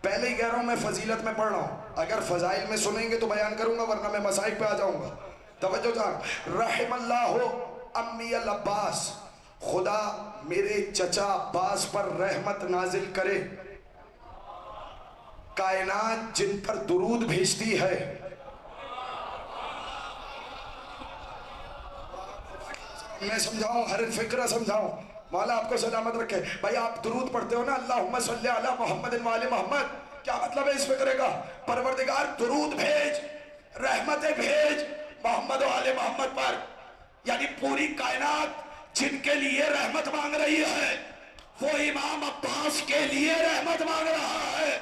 پہلے ہی کہہ رہا ہوں میں فضیلت میں پڑھ رہا ہوں، اگر فضائل میں سنیں گے تو بیان کروں گا، ورنہ میں مسائل پہ آ جاؤں گا. توجہ جان. رحم اللہ امی العباس. خدا میرے چچا عباس پر رحمت نازل کرے. کائنات جن پر درود بھیجتی ہے. میں سمجھاؤں، ہر فکرہ سمجھاؤں. مولا آپ کو سلامت رکھے. بھائی آپ درود پڑھتے ہو نا، اللہم صلی علی محمد و آل محمد. کیا مطلب ہے اس فکرے کا؟ پروردگار درود بھیج، رحمتیں بھیج محمد و آل محمد پر. یعنی پوری کائنات جن کے لیے رحمت مانگ رہی ہے، وہ امام عباس کے لیے رحمت مانگ رہا ہے.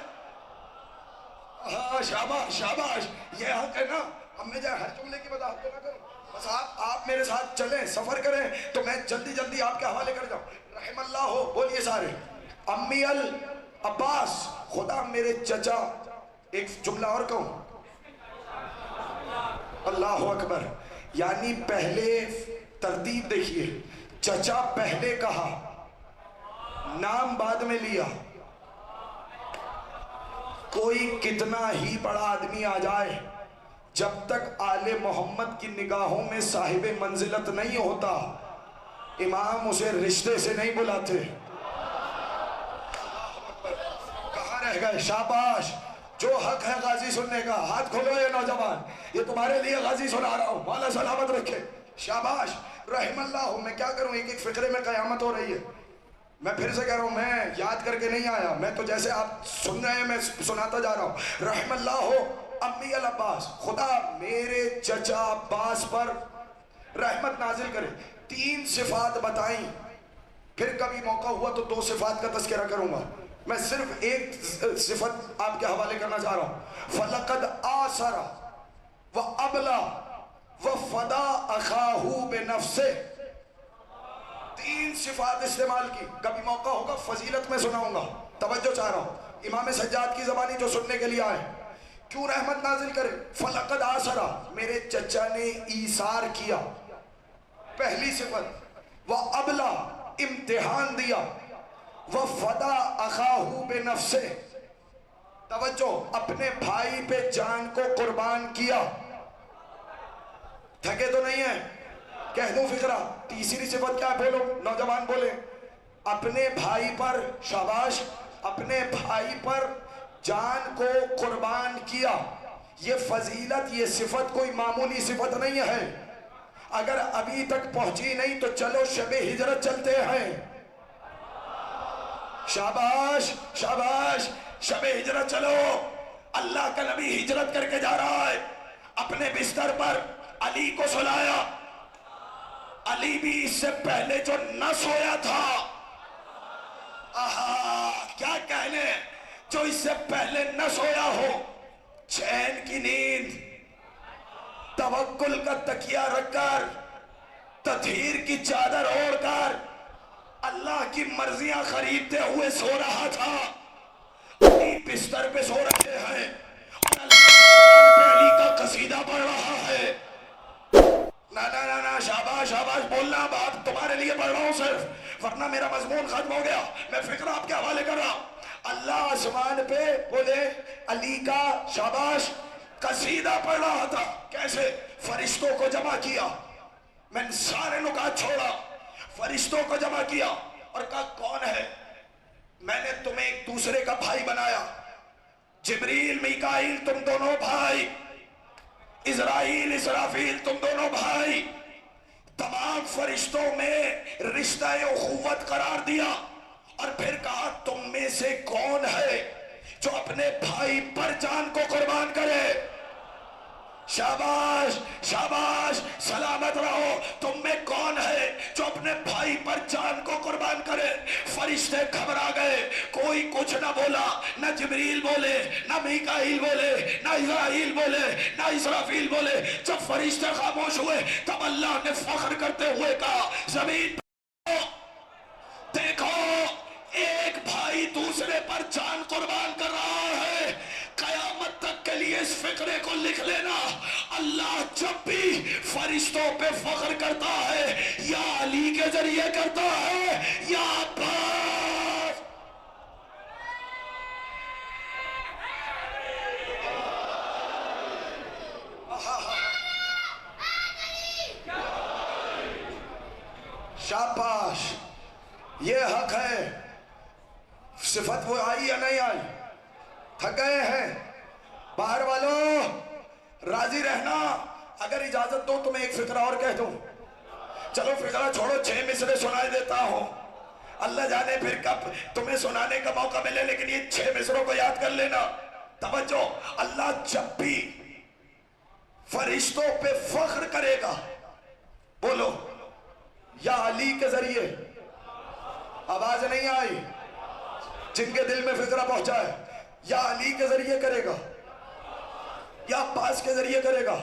شاباش شاباش. یہ حق ہے نا. اب میں جائے ہر جملے کی وضاحت نہ کروں، بس آپ میرے ساتھ چلیں، سفر کریں تو میں جلدی جلدی آپ کے حوالے کر جاؤں. رحم اللہ ہو. بولیے سارے. امی العباس. خدا میرے چچا. ایک جملہ اور کہوں. اللہ اکبر. یعنی پہلے ترتیب دیکھیے، چچا پہلے کہا، نام بعد میں لیا. کوئی کتنا ہی بڑا آدمی آ جائے، جب تک آل محمد کی نگاہوں میں صاحب منزلت نہیں ہوتا، امام اسے رشتے سے نہیں بلاتے. کہاں رہ گئے؟ شاباش. جو حق ہے غازی سننے کا، ہاتھ کھولو یہ نوجوان، یہ تمہارے لیے غازی سنا رہا ہوں. مولا سلامت رکھے. شاباش. رحم اللہ ہو. میں کیا کروں, ایک ایک فقرے میں قیامت ہو رہی ہے. میں پھر سے کہہ رہا ہوں, میں یاد کر کے نہیں آیا, میں تو جیسے آپ سن رہے ہیں میں سناتا جا رہا ہوں. رحم اللہ ہو امی العباس, خدا میرے چچا عباس پر رحمت نازل کرے. 3 صفات بتائیں, پھر کبھی موقع ہوا تو 2 صفات کا تذکرہ کروں گا. میں صرف ایک صفت آپ کے حوالے کرنا چاہ رہا ہوں. فَلَقَدْ آثَرَ وَأَبْلَى وَفَدَا أَخَاهُ بِنَفْسِهِ. 3 صفات استعمال کی. کبھی موقع ہوگا فضیلت میں سناؤں گا. توجہ چاہ رہا ہوں, امام سجاد کی زبانی جو سننے کے لیے آئے. کیوں رحمت نازل کرے؟ فَلَقَدْ آثَرَ, میرے چچا نے ایثار کیا, پہلی صفت. وَأَبْلَى, امتحان دیا. وَفَدَا أَخَاهُ بِنَفْسِهِ, توجہ, اپنے بھائی پہ جان کو قربان کیا. تھکے تو نہیں ہیں؟ کہہ دوں فقرہ. تیسری صفت کیا ہے؟ بولو نوجوان بولے. اپنے بھائی پر, شاباش, اپنے بھائی پر جان کو قربان کیا. یہ فضیلت, یہ صفت کوئی معمولی صفت نہیں ہے. اگر ابھی تک پہنچی نہیں تو چلو شب ہجرت چلتے ہیں. شاباش شاباش, شب ہجرت چلو. اللہ کا نبی ہجرت کر کے جا رہا ہے, اپنے بستر پر علی کو سلایا. علی بھی اس سے پہلے جو نہ سویا تھا, آہا کیا کہنے, جو اس سے پہلے نہ سویا ہو, چین کی نیند, توکل کا تکیہ رکھ کر, تطہیر کی چادر اوڑھ کر, اللہ کی مرضیاں خریدتے ہوئے سو رہا تھا. علی بستر پہ سو رہے ہیں اور اللہ پہ علی کا قصیدہ پڑھ رہا ہے. نا نا نا نا, شاباش شاباش, بولنا بات تمہارے لیے پڑھ رہا ہوں صرف, ورنہ میرا مضمون ختم ہو گیا. میں فکر آپ کے حوالے کر رہا ہوں. اللہ آسمان پہ بولے علی کا, شاباش, قصیدہ پڑھ رہا تھا. کیسے؟ فرشتوں کو جمع کیا. میں سارے نکات چھوڑا, فرشتوں کو جمع کیا اور کہا کون ہے؟ میں نے تمہیں ایک دوسرے کا بھائی بنایا. جبریل میکائیل تم دونوں بھائی, اسرائیل اسرافیل تم دونوں بھائی. تمام فرشتوں میں رشتہ اخوت قرار دیا اور پھر کہا تم میں سے کون ہے جو اپنے بھائی پر جان کو قربان کرے؟ شاباش شاباش, سلامت رہو. تم میں کون ہے جو اپنے بھائی پر جان کو قربان کرے؟ فرشتے گھبرا گئے, کوئی کچھ نہ بولا. نہ جبریل بولے, نہ میکائیل بولے, نہ اسرائیل بولے, نہ اسرافیل بولے. جب فرشتے خاموش ہوئے تب اللہ نے فخر کرتے ہوئے کہا زمین دیکھو, ایک بھائی دوسرے پر جان قربان کر رہا ہے. قیامت تک کے لیے اس فقرے کو لکھ لینا, اللہ جب بھی فرشتوں پہ فخر کرتا ہے یا علی کے ذریعے کرتا ہے یا عباس. شاباش, یہ حق ہے. صفت وہ آئی یا نہیں آئی؟ تھک گئے ہیں باہر والوں, راضی رہنا. اگر اجازت دو تو میں ایک فقرہ اور کہہ دوں. چلو فقرہ چھوڑو, 6 مصرے سنائے دیتا ہوں. اللہ جانے پھر کب تمہیں سنانے کا موقع ملے, لیکن یہ 6 مصروں کو یاد کر لینا. توجہ, اللہ جب بھی فرشتوں پہ فخر کرے گا, بولو یا علی کے ذریعے. آواز نہیں آئی؟ جن کے دل میں فکرہ پہنچا ہے, یا علی کے ذریعے کرے گا یا عباس کے ذریعے کرے گا.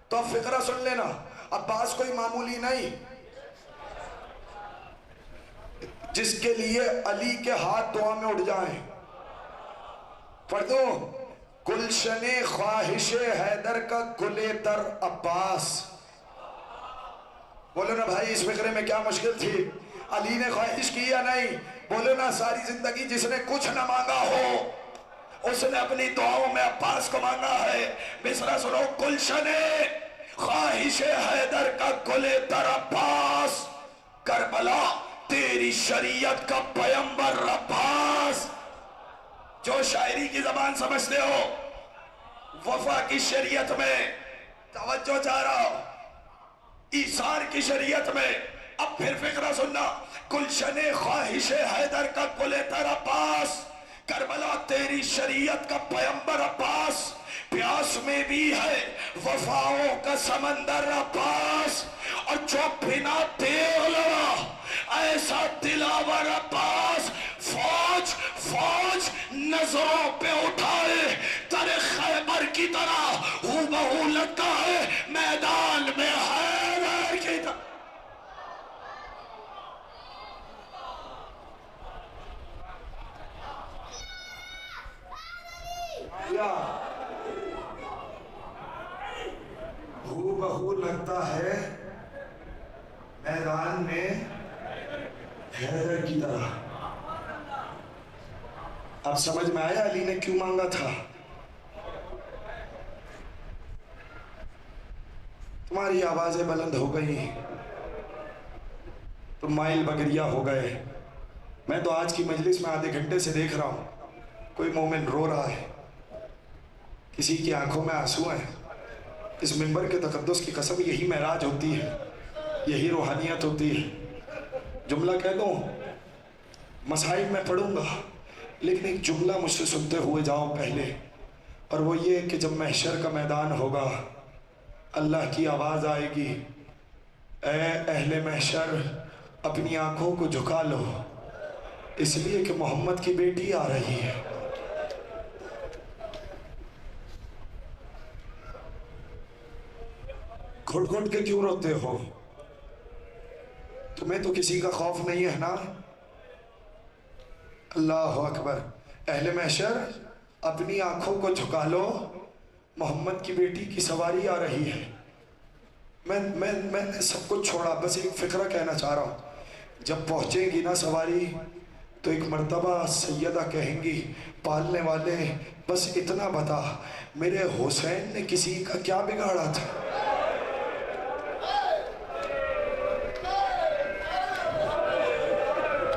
تو اب فکرہ سن لینا. عباس کوئی معمولی نہیں, جس کے لیے علی کے ہاتھ دعا میں اٹھ جائیں. پڑھ دو, گلشن خواہش حیدر کا گلے تر عباس. بولو نا بھائی, اس فکرے میں کیا مشکل تھی؟ علی نے خواہش کی یا نہیں؟ بولو نا, ساری زندگی جس نے کچھ نہ مانگا ہو اس نے اپنی دعاؤں میں عباس کو مانگا ہے. مصرع سنو, گلشن خواہش حیدر کا گلے تر عباس, کربلا تیری شریعت کا پیمبر عباس. جو شاعری کی زبان سمجھتے ہو, وفا کی شریعت میں توجہ چاہ رہا ہو, ایثار کی شریعت میں اب پھر فقرہ سننا، گلشن خواہش حیدر کا گل تر عباس، کربلا تیری شریعت کا پیمبر عباس، پیاس میں بھی ہے وفاؤں کا سمندر عباس، اور جو بنا تیغ لڑا ایسا دلاور عباس، فوج فوج نظروں پہ اٹھائے در خیبر کی طرح ہو بہو لگتا ہے میدان میں حیدر کی طرح۔ ہو بہو لگتا ہے میدان میں حیدر کی طرح۔ اب سمجھ میں آیا علی نے کیوں مانگا تھا؟ تمہاری آوازیں بلند ہو گئی، تم مائل بگریا ہو گئے۔ میں تو آج کی مجلس میں آدھے گھنٹے سے دیکھ رہا ہوں، کوئی مومن رو رہا ہے، کسی کی آنکھوں میں آنسو ہیں۔ اس منبر کے تقدس کی قسم، یہی معراج ہوتی ہے، یہی روحانیت ہوتی ہے۔ جملہ کہہ دوں، مصائب میں پڑھوں گا، لیکن ایک جملہ مجھ سے سنتے ہوئے جاؤ پہلے، اور وہ یہ کہ جب محشر کا میدان ہوگا اللہ کی آواز آئے گی، اے اہل محشر اپنی آنکھوں کو جھکا لو، اس لیے کہ محمد کی بیٹی آ رہی ہے۔ گھٹ گھٹ کے کیوں روتے ہو؟ تمہیں تو کسی کا خوف نہیں ہے نا؟ اللہ اکبر۔ اہل محشر اپنی آنکھوں کو جھکا لو، محمد کی بیٹی کی سواری آ رہی ہے۔ میں نے سب کچھ چھوڑا، بس ایک فقرہ کہنا چاہ رہا ہوں۔ جب پہنچیں گی نا سواری تو ایک مرتبہ سیدہ کہیں گی، پالنے والے بس اتنا بتا، میرے حسین نے کسی کا کیا بگاڑا تھا؟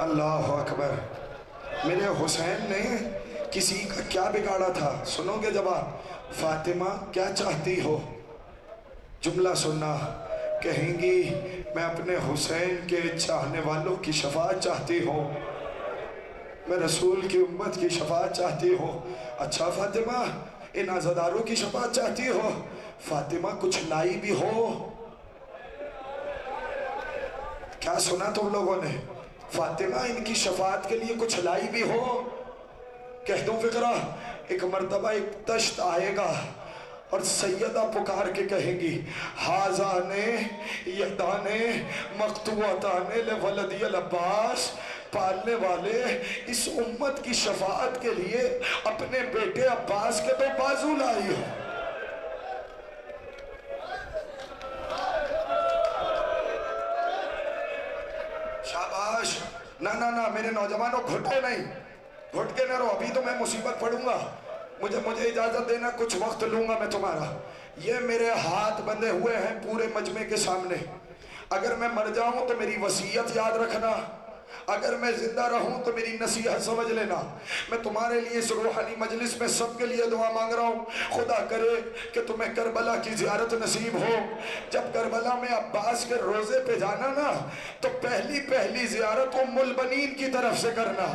اللہ اکبر۔ میرے حسین نے کسی کا کیا بگاڑا تھا؟ سنو گے جواب؟ فاطمہ کیا چاہتی ہو؟ جملہ سننا، کہیں گی میں اپنے حسین کے چاہنے والوں کی شفاعت چاہتی ہوں، میں رسول کی امت کی شفاعت چاہتی ہوں۔ اچھا فاطمہ، ان عزاداروں کی شفاعت چاہتی ہو؟ فاطمہ کچھ لائی بھی ہو؟ کیا سنا تم لوگوں نے؟ فاطمہ ان کی شفاعت کے لیے کچھ لائی بھی ہو؟ کہہ دوں فقرہ، ایک مرتبہ ایک دشت آئے گا اور سیدہ پکار کے کہیں گی، حاضانے یدانے مقطوعتانے لولدی العباس، پالنے والے اس امت کی شفاعت کے لیے اپنے بیٹے عباس کے تو بازو لائی ہو۔ شاباش۔ نہ میرے نوجوانوں، گھٹے نہیں، گھٹ کے نہ رو، ابھی تو میں مصیبت پڑوں گا، مجھے اجازت دینا، کچھ وقت لوں گا میں تمہارا۔ یہ میرے ہاتھ بندھے ہوئے ہیں پورے مجمع کے سامنے، اگر میں مر جاؤں تو میری وصیت یاد رکھنا، اگر میں زندہ رہوں تو میری نصیحت سمجھ لینا۔ میں تمہارے لیے اس روحانی مجلس میں سب کے لیے دعا مانگ رہا ہوں، خدا کرے کہ تمہیں کربلا کی زیارت نصیب ہو۔ جب کربلا میں عباس کے روزے پہ جانا نا تو پہلی زیارت ام البنین کی طرف سے کرنا۔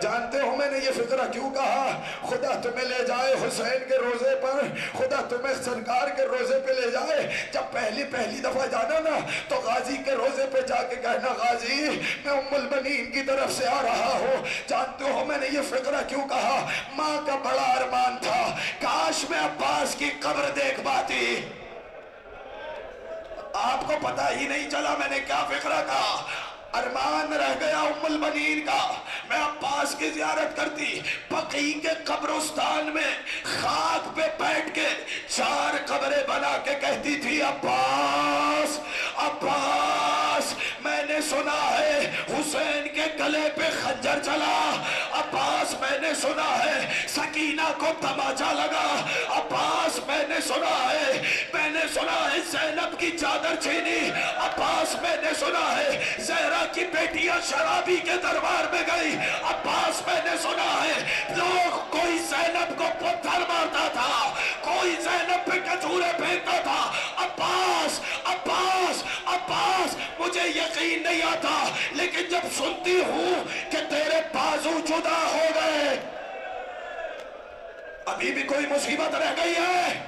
جانتے ہو میں نے یہ فقرہ کیوں کہا؟ خدا تمہیں لے جائے حسین کے روزے پر، خدا تمہیں سرکار کے روزے پہ لے جائے، جب پہلی دفعہ جانا نا تو غازی کے روزے پہ جا کے کہنا، غازی میں ام البنین کی طرف سے آ رہا ہوں۔ جانتے ہو میں نے یہ فقرہ کیوں کہا؟ ماں کا بڑا ارمان تھا، کاش میں عباس کی قبر دیکھ پاتی۔ آپ کو پتہ ہی نہیں چلا میں نے کیا فقرہ کہا؟ ارمان رہ گیا ام البنین کا، میں عباس کی زیارت کرتی، بقیع کے قبرستان میں خاک پہ بیٹھ کے 4 قبریں بنا کے کہتی تھی، عباس عباس میں نے سنا ہے حسین کے گلے پہ خنجر چلا، عباس میں نے سنا ہے سکینہ کو تماچا لگا، عباس میں نے سنا ہے زینب کی چادر چھینی، عباس میں نے سنا ہے زہرا کی بیٹیاں شرابی کے دربار میں گئی، عباس میں نے سنا ہے لوگ کوئی زینب کو پتھر مارتا تھا، کوئی زینب پہ کھجورے پھینکتا تھا، عباس پتا، لیکن جب سنتی ہوں کہ تیرے بازو جدا ہو گئے، ابھی بھی کوئی مصیبت رہ گئی ہے؟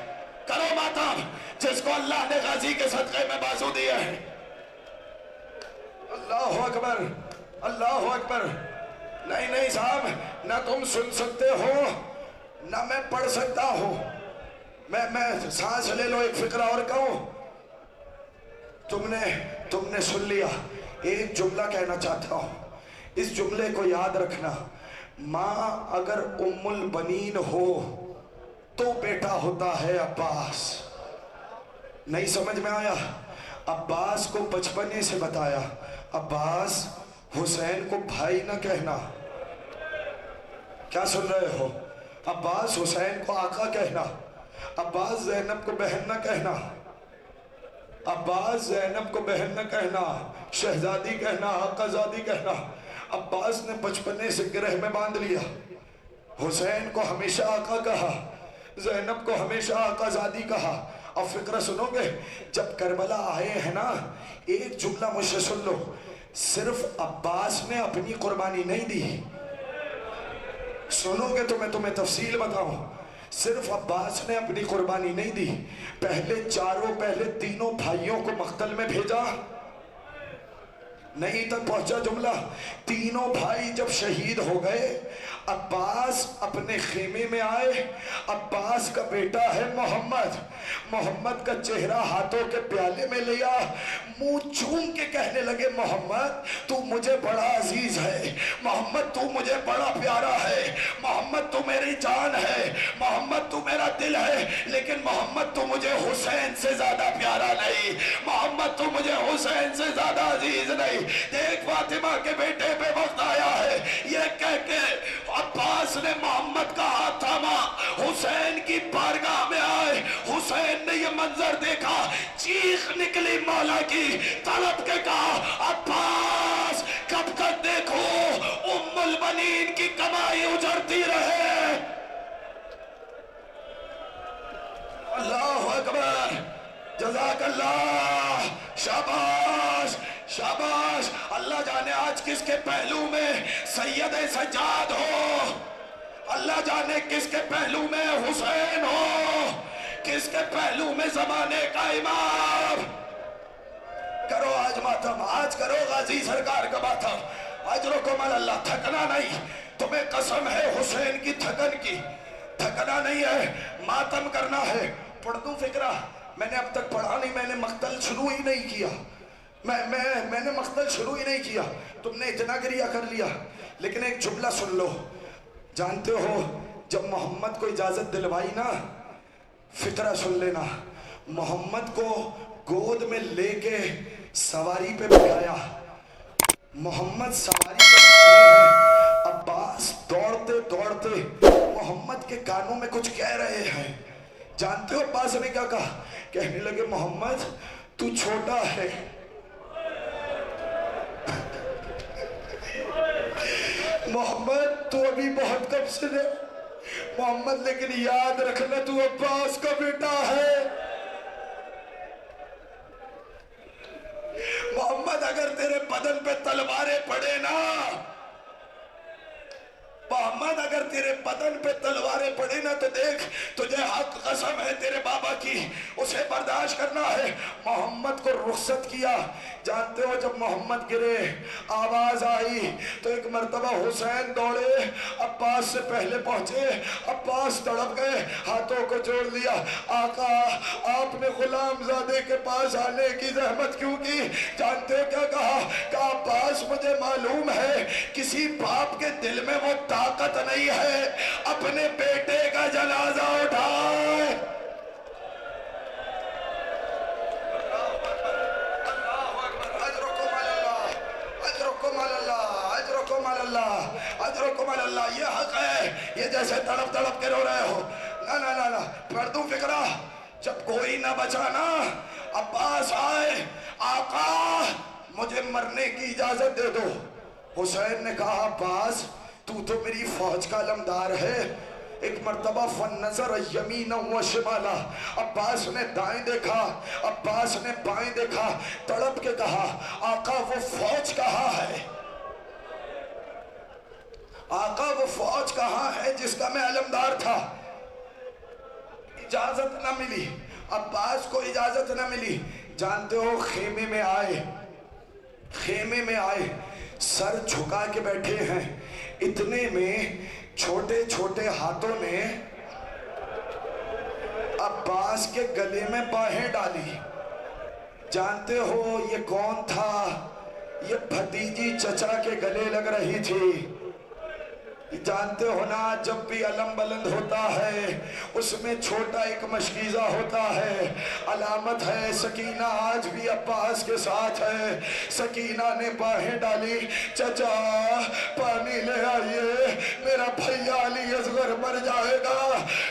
کرو ماتم جس کو اللہ نے غازی کے صدقے میں بازو دیا ہے۔ اللہ اکبر، اللہ اکبر۔ نہیں نہیں صاحب، نہ تم سن سکتے ہو نہ میں پڑھ سکتا ہوں۔ میں سانس لے لو، ایک فقرہ اور کہوں۔ تم نے سن لیا، ایک جملہ کہنا چاہتا ہوں، اس جملے کو یاد رکھنا۔ ماں اگر ام البنین ہو تو بیٹا ہوتا ہے عباس۔ نہیں سمجھ میں آیا؟ عباس کو بچپنے سے بتایا، عباس حسین کو بھائی نہ کہنا۔ کیا سن رہے ہو؟ عباس حسین کو آقا کہنا، عباس زینب کو بہن نہ کہنا، عباس زینب کو بہن نہ کہنا، شہزادی کہنا، آقا زادی کہنا۔ عباس نے بچپنے سے گرہ میں باندھ لیا، حسین کو ہمیشہ آقا کہا، زینب کو ہمیشہ آقا زادی کہا۔ اب فقرہ سنو گے؟ جب کربلا آئے ہیں نا، ایک جملہ مجھ سے سن لو، صرف عباس نے اپنی قربانی نہیں دی۔ سنو گے تو میں تمہیں تفصیل بتاؤں۔ صرف عباس نے اپنی قربانی نہیں دی، پہلے تینوں بھائیوں کو مقتل میں بھیجا۔ نہیں تک پہنچا جملہ۔ تینوں بھائی جب شہید ہو گئے، عباس اپنے خیمے میں آئے۔ عباس کا بیٹا ہے محمد، محمد کا چہرہ ہاتھوں کے پیالے میں لیا، منہ چوم کے کہنے لگے، محمد تو مجھے بڑا عزیز ہے، محمد تو مجھے بڑا پیارا ہے، محمد تو میری جان ہے، محمد تو میرا دل ہے، لیکن محمد تو مجھے حسین سے زیادہ پیارا نہیں، محمد تو مجھے حسین سے زیادہ عزیز نہیں۔ دیکھ فاطمہ کے بیٹے پہ وقت آیا ہے، یہ کہہ کے عباس نے محمد کا ہاتھ تھاما، حسین کی بارگاہ میں آئے۔ حسین نے یہ منظر دیکھا، چیخ نکلی مولا کی، تڑپ کے کہا، عباس کب تک دیکھو ام البنین کی کمائی اجڑتی رہے۔ اللہ اکبر، جزاک اللہ، شاباش شاباش۔ اللہ جانے آج کس کے پہلو میں سید سجاد ہو، اللہ جانے کس کے پہلو میں حسین ہو، کس کے پہلو میں زمانے کا امام۔ کرو آج ماتم، آج کرو غازی سرکار کا ماتم، اجرکم اللہ۔ تھکنا نہیں، تمہیں قسم ہے حسین کی تھکن کی، تھکنا نہیں ہے، ماتم کرنا ہے۔ پڑھ دوں فقرہ؟ میں نے اب تک پڑھا نہیں، میں نے مقتل شروع ہی نہیں کیا، میں نے مقتل شروع ہی نہیں کیا، تم نے اتنا گریہ کر لیا۔ لیکن ایک جملہ سن لو، جانتے ہو جب محمد کو اجازت دلوائی نا، فقرہ سن لینا، محمد کو گود میں لے کے سواری پہ بٹھایا، محمد سواری پہ بیٹھے ہیں، عباس دوڑتے دوڑتے محمد کے کانوں میں کچھ کہہ رہے ہیں۔ جانتے ہو عباس نے کیا کہا؟ کہنے لگے، محمد تو چھوٹا ہے، محمد تو ابھی بہت کم سے ہے، محمد لیکن یاد رکھنا تو عباس کا بیٹا ہے، محمد اگر تیرے بدن پہ تلواریں پڑے نا، محمد اگر تیرے بدن پہ تلواریں پڑے نا تو دیکھ، تجھے حق قسم ہے تیرے بابا کی، اسے برداشت کرنا ہے۔ محمد کو رخصت کیا۔ جانتے ہو جب محمد گرے، آواز آئی تو ایک مرتبہ حسین دوڑے، عباس سے پہلے پہنچے، عباس تڑپ گئے، ہاتھوں کو جوڑ لیا، آقا آپ نے غلام زادے کے پاس آنے کی زحمت کیوں کی؟ جانتے ہو کیا کہا؟ کہ عباس مجھے معلوم ہے کسی باپ کے دل میں وہ طاقت نہیں ہے اپنے بیٹے کا جنازہ اٹھائے۔ اجرکم اللہ، یہ حق ہے، یہ جیسے تڑپ تڑپ کے رو رہے ہو۔ نا پڑھ دوں فقرہ؟ جب کوئی نہ بچا نا، عباس آئے، آقا مجھے مرنے کی اجازت دے دو۔ حسین نے کہا، عباس تو میری فوج کا علمدار ہے، ایک مرتبہ فنظر یمینا و شمالا، عباس نے دائیں دیکھا، عباس نے بائیں دیکھا، تڑپ کے کہا آقا وہ فوج کہاں ہے؟ آقا وہ فوج کہاں ہے جس کا میں علمدار تھا؟ اجازت نہ ملی، عباس کو اجازت نہ ملی۔ جانتے ہو خیمے میں آئے، خیمے میں آئے، سر جھکا کے بیٹھے ہیں، اتنے میں چھوٹے چھوٹے ہاتھوں نے عباس کے گلے میں باہیں ڈالی۔ جانتے ہو یہ کون تھا؟ یہ بھتیجی چچا کے گلے لگ رہی تھی۔ جانتے ہو نا جب بھی علم بلند ہوتا ہے اس میں چھوٹا ایک مشکیزہ ہوتا ہے، علامت ہے سکینہ آج بھی عباس کے ساتھ ہے۔ سکینہ نے باہیں ڈالی، چچا پانی لے آئیے، میرا بھیا علی اصغر مر جائے گا۔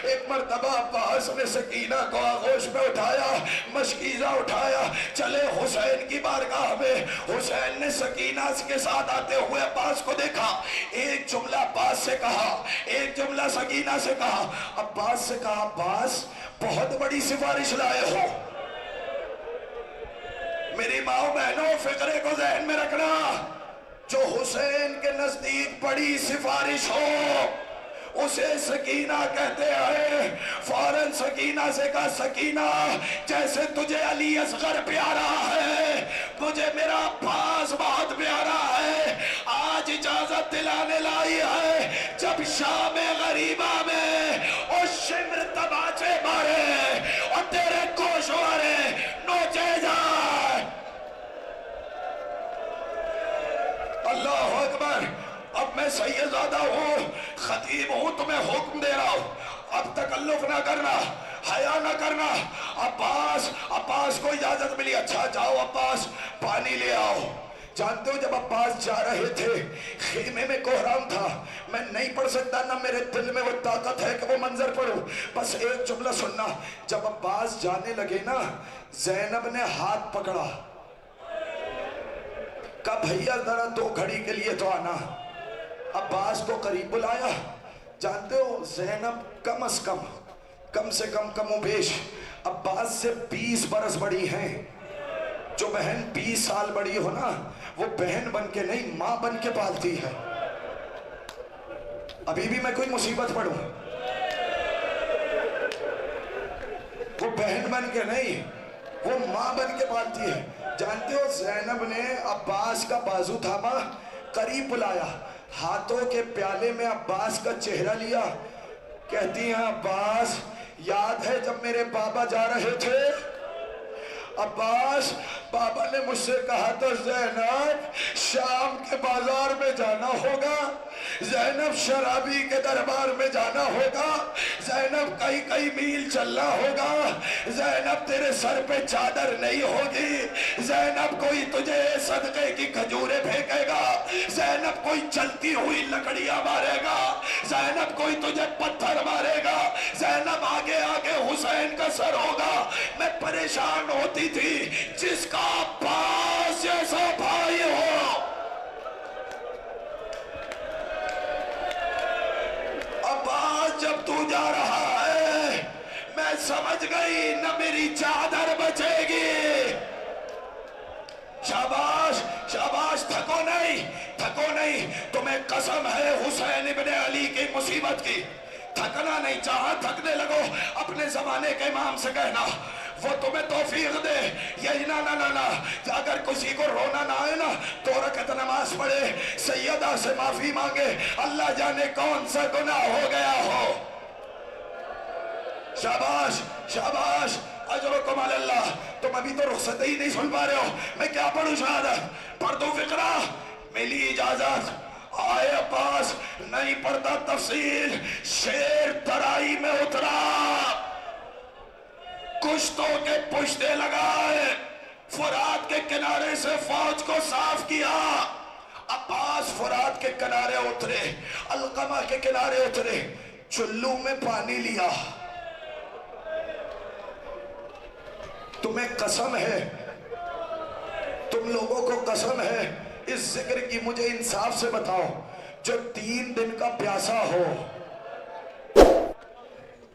ایک مرتبہ عباس نے سکینہ کو آغوش میں اٹھایا، مشکیزہ اٹھایا، چلے حسین کی بارگاہ میں۔ حسین نے سکینہ کے ساتھ آتے ہوئے عباس کو دیکھا، ایک جملہ عباس سے کہا، ایک جملہ سکینہ سے کہا۔ عباس سے کہا عباس بہت بڑی سفارش لائے ہو، میری ماں بہنوں فکرے کو ذہن میں رکھنا، جو حسین کے نزدیک بڑی سفارش ہو اسے سکینہ کہتے ہیں۔ فوراً سکینہ سے کہا سکینہ جیسے تجھے علی اصغر پیارا ہے مجھے میرا عباس بہت پیارا ہے، آج اجازت دلانے لائی ہے جب شام غریبہ میں اس شمر تباچے مارے اور تیرے گوشوارے نوچے جائے۔ اللہ اکبر۔ اب میں سیدزادہ ہوں، خطیب ہوں، تمہیں حکم دے رہا ہوں، اب تکلف نہ کرنا، حیا نہ کرنا۔ عباس کو اجازت ملی، اچھا جاؤ عباس پانی لے آؤ۔ جانتے ہو جب عباس جا رہے تھے خیمے میں کوہرام تھا، میں نہیں پڑھ سکتا، نہ میرے دل میں وہ طاقت ہے کہ وہ منظر پڑھوں، بس ایک جملہ سننا۔ جب عباس جانے لگے نا زینب نے ہاتھ پکڑا، کہا بھیا ذرا 2 گھڑی کے لیے تو آنا۔ عباس کو قریب بلایا۔ جانتے ہو زینب کم سے کم و بیش عباس سے 20 برس بڑی ہیں۔ جو بہن 20 سال بڑی ہو نا وہ بہن بن کے نہیں ماں بن کے پالتی ہے۔ ابھی بھی میں کوئی مصیبت پڑھوں، وہ بہن بن کے نہیں وہ ماں بن کے پالتی ہے۔ جانتے ہو زینب نے عباس کا بازو تھاما، قریب بلایا، ہاتھوں کے پیالے میں عباس کا چہرہ لیا، کہتی ہیں عباس یاد ہے جب میرے بابا جا رہے تھے؟ عباس بابا نے مجھ سے کہا تھا زینب شام کے بازار میں جانا ہوگا، زینب شرابی کے دربار میں جانا ہوگا، زینب کئی میل چلنا ہوگا، زینب تیرے سر پہ چادر نہیں ہوگی، زینب کوئی تجھے صدقے کی کھجوریں پھینکے گا، زینب کوئی چلتی ہوئی لکڑیاں مارے گا، زینب کوئی تجھے پتھر مارے گا، زینب آگے حسین کا سر ہوگا۔ میں پریشان ہوتی تھی جس کا عباس جیسا بھائی ہو۔ عباس جب تو جا رہا ہے میں سمجھ گئی نہ میری چادر بچے گی۔ شاباش شاباش، تھکو نہیں، تمہیں قسم ہے حسین ابن علی کی مصیبت کی، تھکنا نہیں، جہاں تھکنے لگو اپنے زمانے کے امام سے کہنا وہ تمہیں توفیق دے۔ یہی نا اگر کسی کو رونا نہ آئے نا 2 رکعت نماز پڑھے، سیدہ سے معافی مانگے، اللہ جانے کون سا گناہ ہو گیا ہو۔ شاباش شاباش، اجرکم علی اللہ۔ تم ابھی تو رخصت ہی نہیں سن پا رہے ہو، میں کیا پڑھوں شہادت؟ پڑھ دوں فقرہ؟ ملی اجازت، آئے عباس، نہیں پڑھتا تفصیل، شیر ترائی میں اترا، کشتوں کے پشتے لگائے، فرات کے کنارے سے فوج کو صاف کیا۔ عباس فرات کے کنارے اترے، القمہ کے کنارے اترے، چلو میں پانی لیا۔ تمہیں قسم ہے، تم لوگوں کو قسم ہے، اس ذکر کی مجھے انصاف سے بتاؤ، جو 3 دن کا پیاسا ہو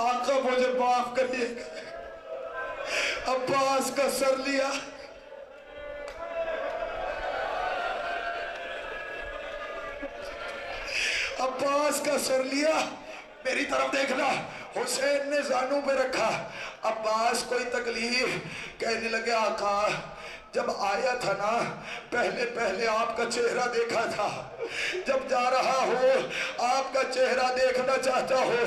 آقا مجھے معاف کریے. عباس کا سر لیا, عباس کا سر لیا, میری طرف دیکھنا, حسین نے زانوں پہ رکھا. عباس کوئی تکلیف, کہنے لگے آقا جب آیا تھا نا پہلے پہلے آپ کا چہرہ دیکھا تھا, جب جا رہا ہو آپ کا چہرہ دیکھنا چاہتا ہو.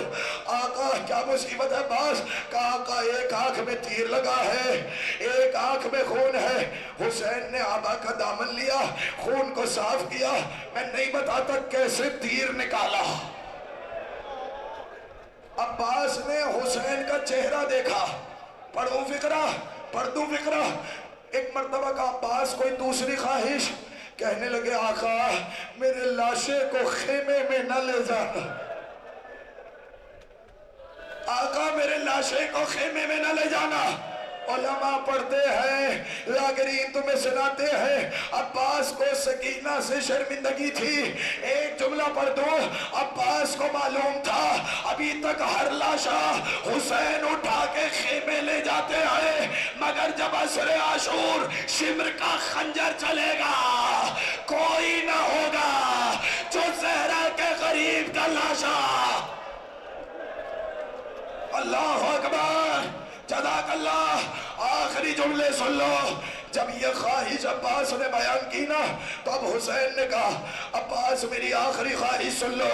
آقا کیا مصیبت ہے عباس؟ کہا آقا ایک آنکھ میں تیر لگا ہے, ایک آنکھ میں خون ہے. حسین نے آبا کا دامن لیا, خون کو صاف کیا, میں نہیں بتاتا کیسے تیر نکالا. عباس نے حسین کا چہرہ دیکھا. پڑھوں فقرہ, پڑھ دوں فقرہ. ایک مرتبہ کا عباس کوئی دوسری خواہش, کہنے لگے آقا میرے لاشے کو خیمے میں نہ لے جانا, آقا میرے لاشے کو خیمے میں نہ لے جانا. علماء پڑھتے ہیں, لاگرین تمہیں سناتے ہیں, عباس کو سکینہ سے شرمندگی تھی. ایک جملہ پڑھ دو, عباس کو معلوم تھا ابھی تک ہر لاشا حسین اٹھا کے خیمے لے جاتے ہیں, مگر جب عصر عاشور شمر کا خنجر چلے گا کوئی نہ ہوگا جو زہرا کے غریب کا لاشا. اللہ اکبر, جزاک اللہ. آخری جملے سن لو. جب یہ خواہش عباس نے بیان کی نا تو اب حسین نے کہا عباس میری آخری خواہش سن لو,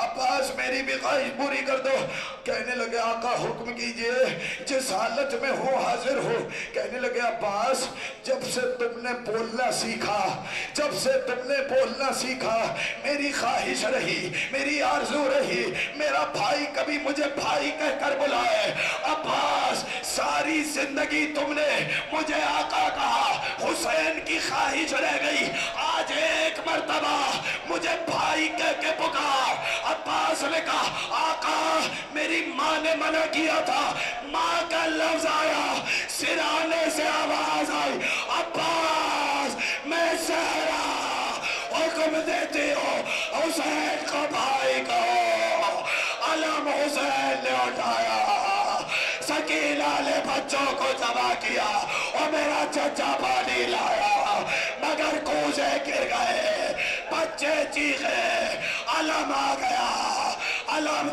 عباس میری بھی خواہش پوری کر دو. کہنے لگے آقا حکم کیجئے, جس حالت میں ہو حاضر ہو. کہنے لگے عباس جب سے تم نے بولنا سیکھا, جب سے تم نے بولنا سیکھا میری خواہش رہی, میری آرزو رہی میرا بھائی کبھی مجھے بھائی کہہ کر بلائے. عباس ساری زندگی تم نے مجھے آقا کہا, حسین کی خواہش رہ گئی, آج ایک مرتبہ مجھے بھائی کہہ کے پکار. عباس نے کہا آقا میری ماں نے منع کیا تھا, ماں کا لفظ آیا, سرانے سے آواز آئی عباس میں زہرا حکم دیتی ہوں حسین کو بھائی کہو. علم حسین نے اٹھایا, سکینہ نے بچوں کو ذبح کیا اور میرا چچا پانی لایا, مگر کوزے گر گئے, بچے چیخے, علم آ گیا, علم